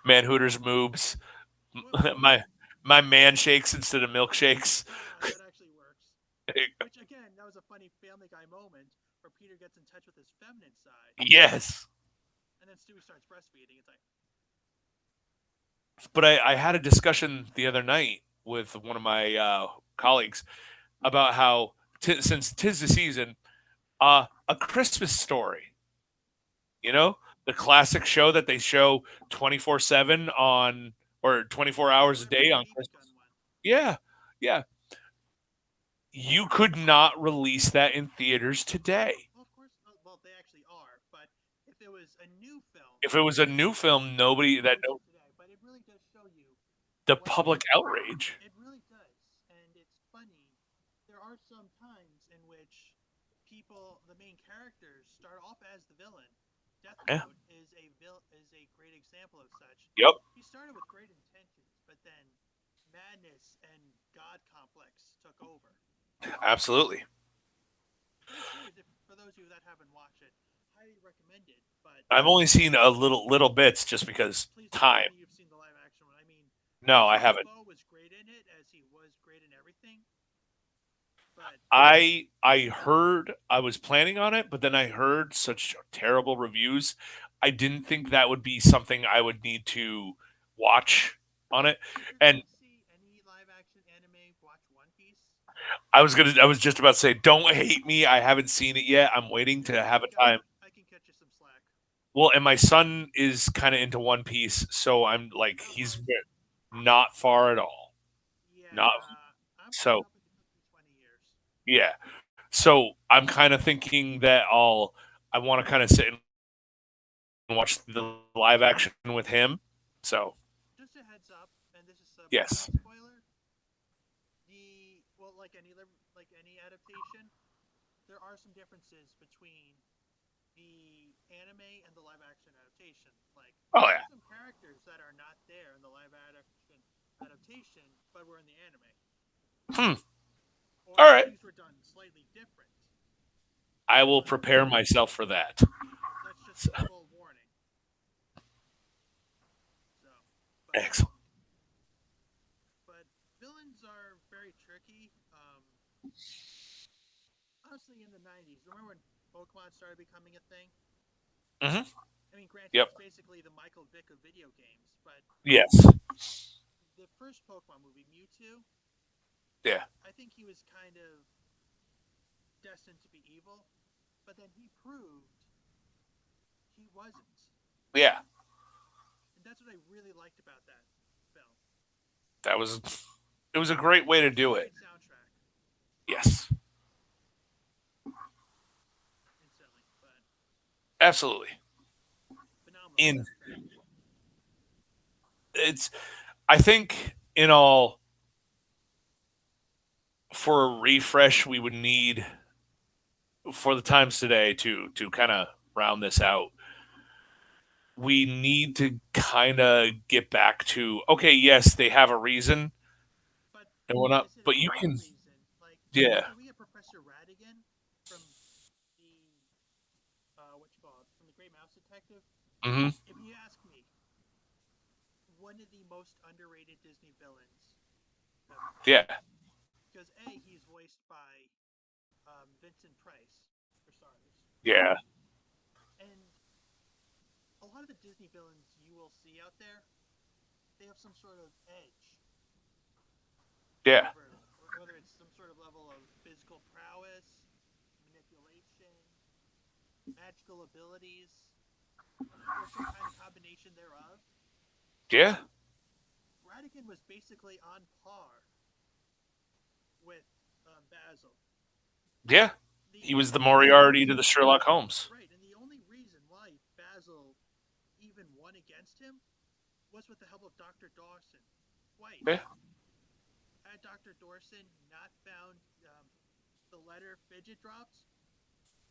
man hooters, moobs. What? my my man shakes instead of milkshakes. Yeah, that actually works. Which again, that was a funny Family Guy moment where Peter gets in touch with his feminine side, Yes, and then Stewie starts breastfeeding. It's like, but I had a discussion the other night with one of my colleagues about how since 'tis the season, a Christmas story, you know, the classic show that they show 24/7 on or 24 hours oh, a I remember day the on BB gun Christmas. one. Yeah, yeah. You could not release that in theaters today. Well, of course, well, they actually are. But if it was a new film, If it was a new film, you nobody could that release know it today. But it really does show you the what public outrage. it really does, and it's funny. There are some times in which the main characters, start off as the villain. Death Yeah. Note is a great example of such. Yep. He started with great intentions, but then madness and god complex took over. Absolutely. Great series. For those of you that haven't watched it, highly recommended. But I've only seen a little bits just because please don't tell time. me you've seen the live action one. I mean, No, I Willem haven't. Dafoe was great in it, as he was great in everything. But I heard I was planning on it, but then I heard such terrible reviews. I didn't think that would be something I would need to watch on it. if you're And gonna see any live action anime, watch One Piece. I was just about to say, don't hate me. I haven't seen it yet. I'm waiting to have a time. I can cut you some slack. Well, and my son is kind of into One Piece, so I'm like, Oh, how he's is he? not far at all. Not Yeah, I'm coming so. up. It took me 20 years. Yeah. So I'm kind of thinking that I want to kind of sit and watch the live action with him. So Just a heads up, and this is a yes. mild spoiler. Like any adaptation, there are some differences between the anime and the live action adaptation. Like Oh there yeah. are some characters that are not there in the live adaptation, but were in the anime, Hmm. or All right. things were done slightly different. I will But prepare myself for that. that's just So, a full warning. So, but excellent. but villains are very tricky. Honestly, in the '90s, remember when Pokemon started becoming a thing? Hmm. I mean, granted, Yep. it's basically the Michael Vick of video games, but Yes. the first Pokemon movie, Mewtwo, Yeah. I think he was kind of destined to be evil, but then he proved he wasn't. Yeah. And that's what I really liked about that film. That was. It was a great way to Also, do it. great soundtrack, Yes. instantly, but Absolutely. phenomenal In soundtrack. it's. I think in all for a refresh we would need for the times today to kind of round this out. We need to kind of get back to okay, yes, they have a reason But and whatnot, is it a but you great can, reason? Like, yeah, so we have Professor Radigan from the what you call it, from the Great Mouse Detective. hmm, If you ask me, one of the most underrated Disney villains ever. yeah, Because he's voiced by Vincent Price, for starters, yeah, and a lot of the Disney villains you will see out there, they have some sort of edge yeah, over, whether it's some sort of level of physical prowess, manipulation, magical abilities, or some kind of combination thereof. yeah, Radigan was basically on par with Basil. yeah. The He was the only Moriarty to difference, the Sherlock Holmes. right? And the him was with the help of Dr. Dawson. Yeah. Twice. Had Dr. Dawson not found the letter Fidget drops,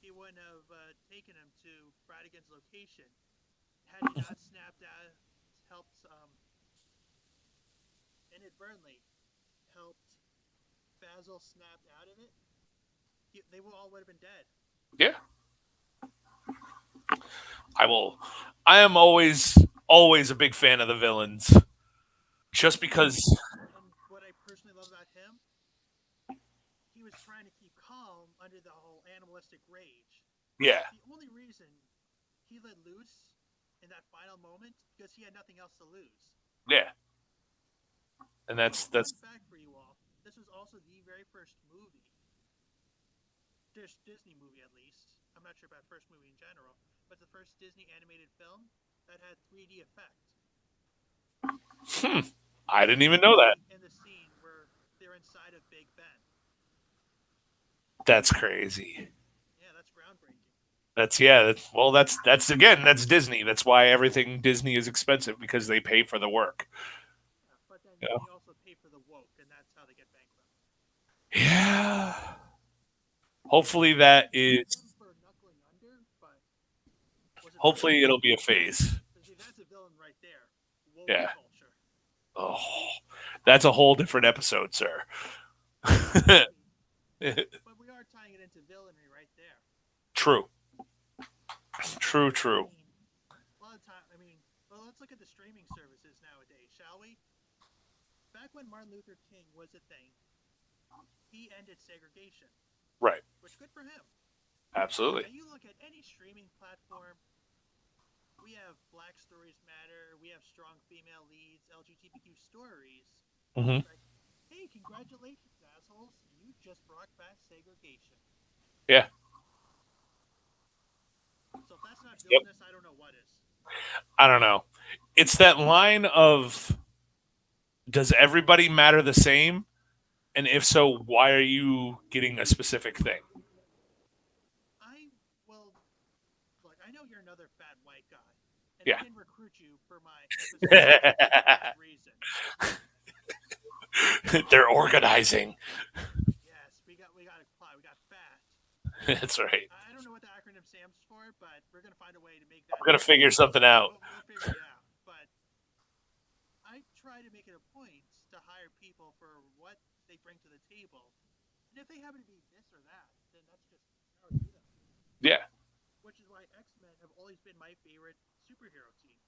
he wouldn't have taken him to Bradigan's location. Had he not snapped out, helped inadvertently helped Basil snap out of it, they all would have been dead. Yeah. I am always a big fan of the villains, just because. And what I personally love about him, he was trying to keep calm under the whole animalistic rage. Yeah. The only reason he let loose in that final moment because he had nothing else to lose. Yeah. And that's Fun fact for you all: this was also the very first movie, Disney movie at least. I'm not sure about first movie in general, but the first Disney animated film that had 3D effect. I didn't even know that. In the scene where they're inside of Big Ben. That's crazy. Yeah, that's groundbreaking. That's Disney. That's why everything Disney is expensive, because they pay for the work. Yeah, but then Yeah. they also pay for the woke, and that's how they get bankrupt. Yeah. Hopefully that is. For knuckling under, but Hopefully it'll be a phase. See, that's a villain right there. Woke Yeah. culture. Oh, that's a whole different episode, sir. But we are tying it into villainy right there. True. I mean, a lot of time. Well, let's look at the streaming services nowadays, shall we? Back when Martin Luther King was a thing, he ended segregation. Right. Which good for him. Absolutely. Now you look at any streaming platform, we have Black Stories Matter, we have strong female leads, LGBTQ stories. Mm-hmm. Like, hey, congratulations, assholes! You just brought back segregation. Yeah. So if that's not villainous, I don't know what is. I don't know. It's that line of, does everybody matter the same? And if so, why are you getting a specific thing? I know you're another fat white guy, and Yeah. I didn't recruit you for my episode for that reason. They're organizing. Yes, we got apply. We got fat. That's right. I don't know what the acronym stands for, but we're gonna find a way to make that. I'm gonna figure something out. We'll figure it out. But I try to make it a point to hire people for what they bring to the table, and if they happen to be this or that, then that's just how I do them. Yeah. Which is why X-Men have always been my favorite superhero team.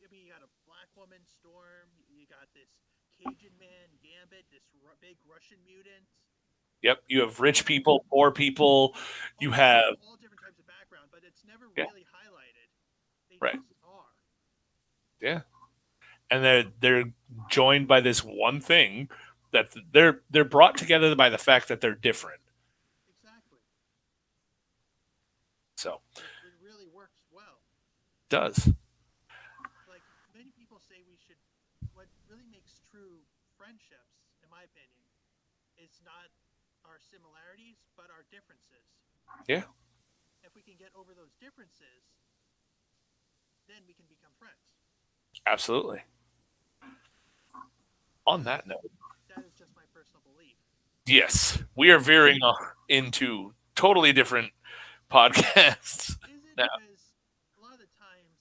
I mean, you got a black woman, Storm. You got this Cajun man, Gambit. This big Russian mutant. Yep. You have rich people, poor people. You have all different types of background, but it's never really highlighted. They just are. Yeah. And they're joined by this one thing, that they're brought together by the fact that they're different. Exactly. So it really works well. It does. Like many people say, what really makes true friendships, in my opinion, is not our similarities, but our differences. Yeah. If we can get over those differences, then we can become friends. Absolutely. On that note, that is just my personal belief. Yes, we are veering into totally different podcasts. Is it now. Because a lot of the times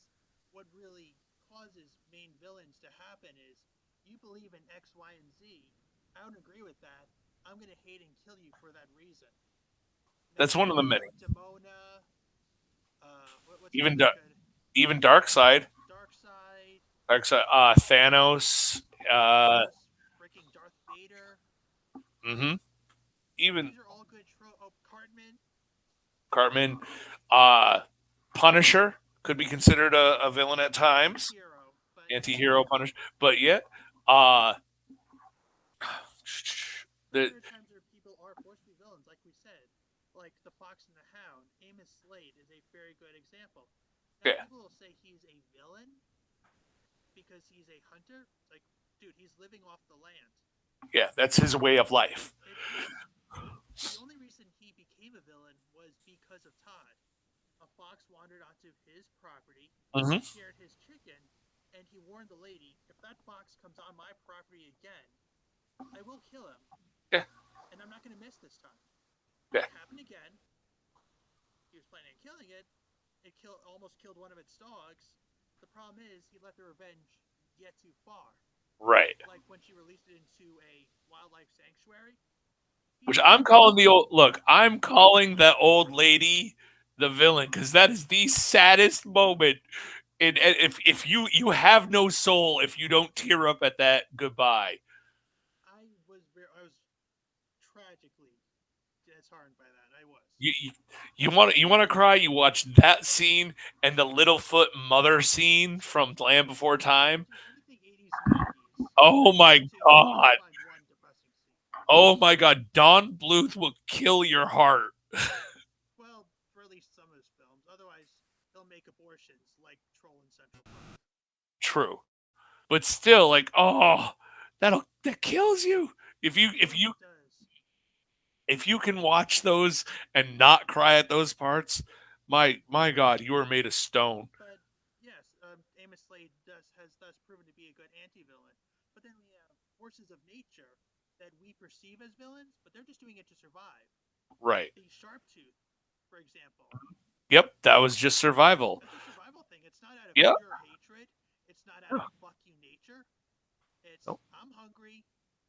what really causes main villains to happen is you believe in X, Y, and Z. I don't agree with that. I'm going to hate and kill you for that reason. Now, that's one of the many. Demona, even Darkseid. Thanos. Freaking Darth Vader. Mm-hmm. Even these are all good. Cartman. Punisher could be considered a villain at times. Anti-hero Punisher, but yet, there are times where people are forced to be villains, like we said, like the Fox and the Hound. Amos Slade is a very good example. Now, people will say he's a villain because he's a hunter. Like, dude, he's living off the land. Yeah, that's his way of life. The only reason he became a villain was because of Todd. a fox wandered onto his property, Hmm. scared his chicken, and he warned the lady, if that fox comes on my property again, I will kill him, Yeah. and I'm not going to miss this time. Yeah. It happened again. He was planning on killing it. Almost killed one of its dogs. The problem is he let the revenge get too far. Right. Like when she released it into a wildlife sanctuary, he Which shot I'm her. calling the old look. I'm calling that old lady the villain because that is the saddest moment. And if you have no soul if you don't tear up at that goodbye. I was tragically disheartened by that. I was. You want to cry? You watch that scene and the Littlefoot mother scene from Land Before Time. Anything 80s, 90s. Oh You're my going to god! find one depressing scene. Oh my god! Don Bluth will kill your heart. Well, for at least some of his films. Otherwise, he'll make abortions like Troll in Central Park. True, but still, like, oh, that kills you. If you if Really you does. if you can watch those and not cry at those parts, my god, you are made of stone. But yes, Amos Slade has thus proven to be a good anti-villain. But then we have forces of nature that we perceive as villains, but they're just doing it to survive. Right. The sharp tooth, for example, Yep. That was just survival. that's a survival thing. It's not out of Yep. pure hatred. It's not out of fuck you nature. It's Nope. I'm hungry.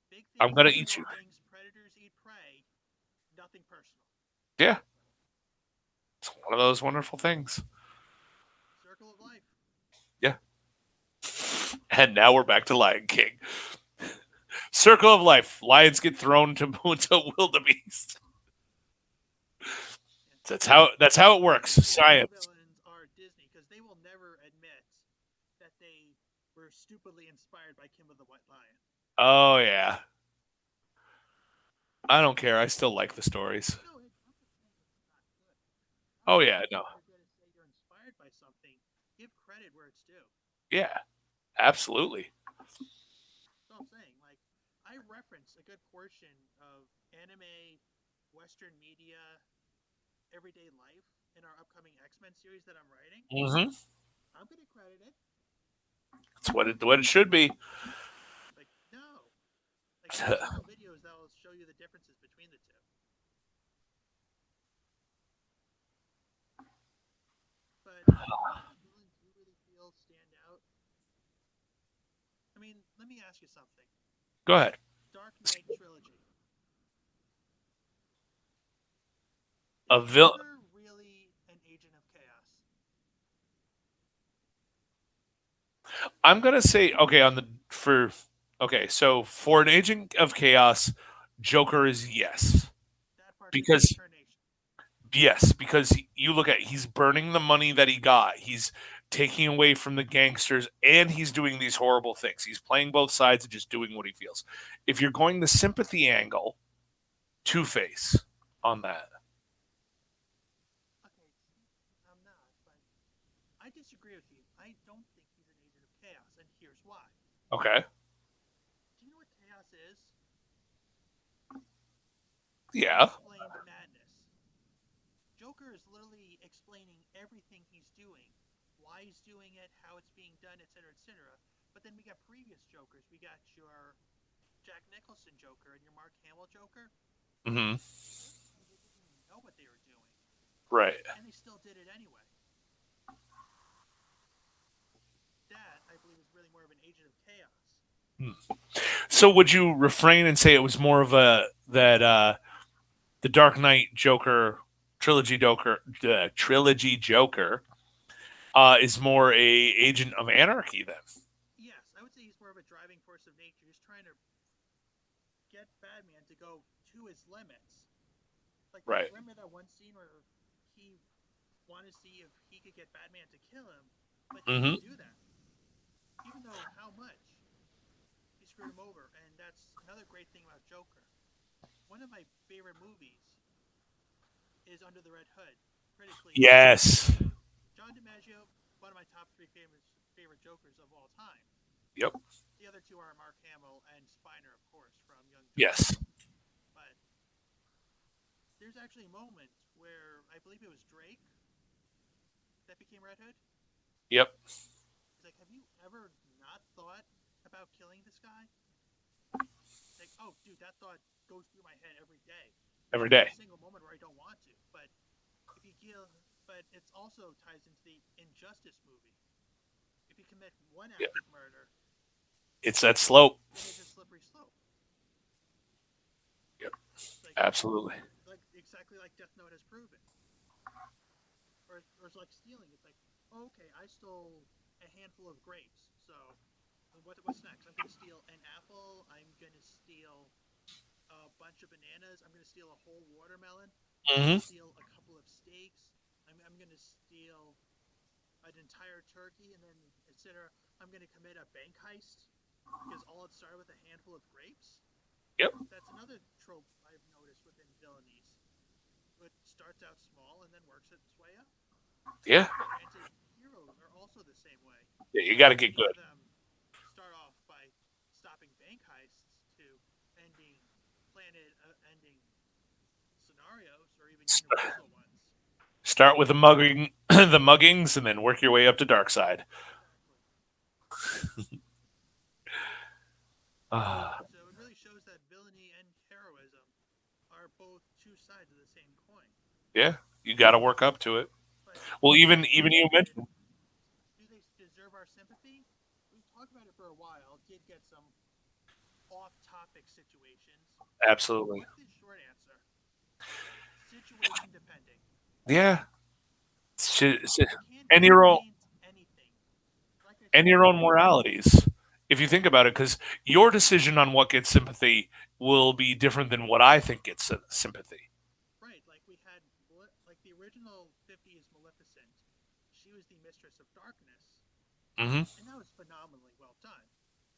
Big I'm things gonna eat eat you. small things. Predators eat prey. Nothing personal. Yeah. It's one of those wonderful things. Circle of life. Yeah. And now we're back to Lion King. Circle of life. Lions get thrown to wildebeest. That's how it works. The real Science. villains are Disney because they will never admit that they were stupidly inspired by Kim of the White Lion. Oh yeah. I don't care. I still like the stories. No, I'm not saying it's not good. I'm Oh just yeah, saying no. if you're going to say you're inspired by something, give credit where it's due. Yeah. Absolutely. That's all I'm saying. Like, I reference a good portion of anime, Western media, everyday life in our upcoming X-Men series that I'm writing. Mm-hmm. I'm going to credit it. It's what it should be. Like, no. Like, there's several videos that will show you the differences between the two. But what other villains do you really feel stand out? I mean, let me ask you something. Go ahead. Dark Knight trilogy. Is A vil. Joker really an agent of chaos? I'm gonna say okay on the for okay. So for an agent of chaos, Joker is yes That part is because reincarnation. you look at he's burning the money that he got. He's taking away from the gangsters and he's doing these horrible things. He's playing both sides and just doing what he feels. If you're going the sympathy angle, Two-Face on that. Okay, I'm not, but I disagree with you. I don't think he's an agent of chaos, and here's why. Okay. Do you know what chaos is? Yeah. Unexplained madness. Joker is literally explaining everything he's doing, why he's doing it, how it's being done, etc., etc. But then we got previous Jokers. We got your Jack Nicholson Joker and your Mark Hamill Joker. Mm-hmm. Those guys, they didn't even know what they were doing, Right. and they still did it anyway. That, I believe, is really more of an agent of chaos. So would you refrain and say it was more of a that the Dark Knight Joker trilogy Joker is more a agent of anarchy then? Yes, I would say he's more of a driving force of nature. He's trying to get Batman to go to his limits. Like, Right. remember that one scene where he wanted to see if he could get Batman to kill him, but he Mm-hmm. couldn't do that. Even though how much he screwed him over. And that's another great thing about Joker. One of my favorite movies is Under the Red Hood. Critically, Yes. John DiMaggio, one of my top three favorite Jokers of all time. Yep. The other two are Mark Hamill and Spiner, of course, from Young Justice. Yes. But there's actually a moment where I believe it was Drake that became Red Hood. Yep. He's like, have you ever not thought about killing this guy? It's like, oh, dude, that thought goes through my head every day. Every There's day. not a single moment where I don't want to. But if you kill, but it also ties into the injustice movie. If you commit one act Yeah. of murder, It's that slope. then it's a slippery slope. Yep. Like, Absolutely. like exactly like Death Note has proven. Or it's like stealing. It's like, oh, okay, I stole a handful of grapes. So what's next? I'm gonna steal an apple. I'm gonna steal a bunch of bananas. I'm gonna steal a whole watermelon. I'm Mm-hmm. gonna steal a couple of steaks. I'm gonna steal an entire turkey, and then etc. I'm gonna commit a bank heist because all it started with a handful of grapes. Yep. That's another trope I've noticed within villainies. It starts out small and then works its way up. Yeah. Granted, heroes are also the same way. Yeah. You got to get Many good. of them start off by stopping bank heists to ending planet-ending scenarios or even universal ones. Start with the mugging, the muggings, and then work your way up to dark side. Exactly. Ah, So it really shows that villainy and heroism are both two sides of the same coin. yeah. You got to work up to it. But Well, do even they even you deserve it? mentioned Do they deserve our sympathy? We've talked about it for a while. Did get some off-topic situations. absolutely. What's the short answer? Situation depending. Yeah. You can't And your own paint anything. Like I and said, your own moralities. If you think about it, because your decision on what gets sympathy will be different than what I think gets sympathy. right? Like we had, like the original '50s Maleficent. She was the mistress of darkness, Mm-hmm. and that was phenomenally well done.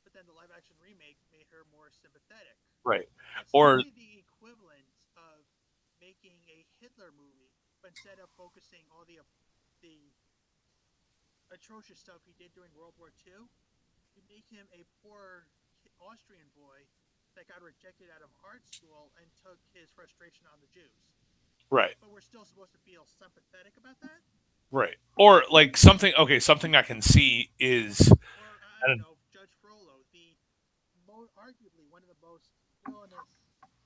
But then the live-action remake made her more sympathetic. Right. It's Or literally the equivalent of making a Hitler movie, but instead of focusing all the atrocious stuff he did during World War II, you make him a poor Austrian boy that got rejected out of art school and took his frustration on the Jews. right. But we're still supposed to feel sympathetic about that? Right. Or like something. Okay. Something I can see is. Or, I don't know, Judge Frollo, arguably one of the most villainous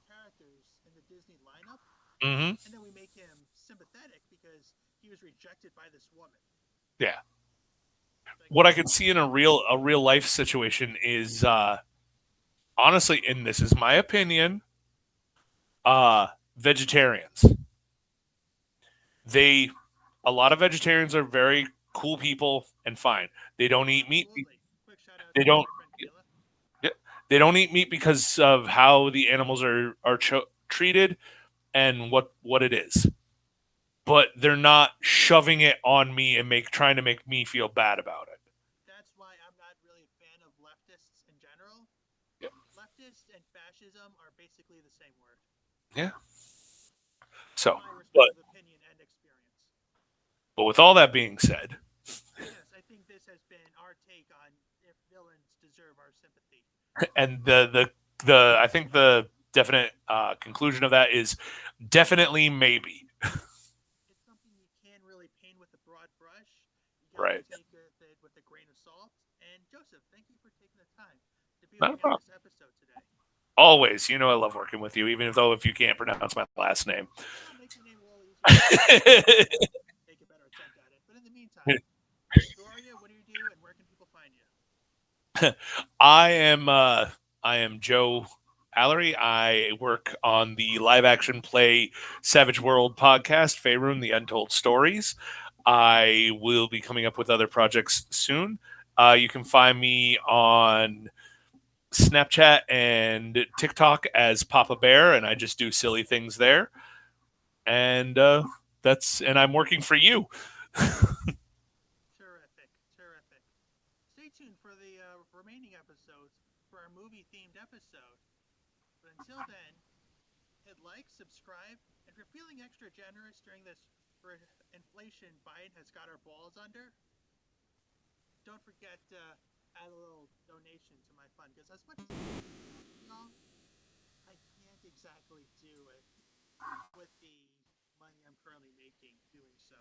characters in the Disney lineup, Mm-hmm. and then we make him sympathetic because he was rejected by this woman. Yeah. Like, What I can see in a real life situation is honestly, and this is my opinion, vegetarians. They a lot of vegetarians are very cool people and fine. They don't eat meat. absolutely. Quick shout out They to don't. my friend Kayla. Yeah, they don't eat meat because of how the animals are treated and what it is. But they're not shoving it on me and trying to make me feel bad about it. That's why I'm not really a fan of leftists in general. Yeah. Leftist and fascism are basically the same word, Yeah. in So, my but respective opinion and experience. but with all that being said, Yes, I think this has been our take on if villains deserve our sympathy. and the I think the definite conclusion of that is definitely maybe. It's something you can't really paint with a broad brush. You got to Right. take it with a grain of salt. And Joseph, thank you for taking the time to be Not with a me on problem. this episode today. Always, you know I love working with you, even though if you can't pronounce my last name. Well, make your name a little easier for me. Take a better attempt at it. But in the meantime, who are you? What do you do? And where can people find you? I am I am Joe Allery. I work on the live action play Savage World podcast, Faerun, The Untold Stories. I will be coming up with other projects soon. You can find me on Snapchat and TikTok as Papa Bear, and I just do silly things there. And and I'm working for you. Terrific, terrific. Stay tuned for the remaining episodes for our movie-themed episode. But until then, hit like, subscribe, and if you're feeling extra generous during this inflation Biden has got our balls under, don't forget to add a little donation to my fund because as much as y'all, I can't exactly do it with the money I'm currently making doing so.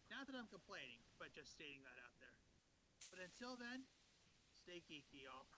Not that I'm complaining, but just stating that out there. But until then, stay geeky, y'all.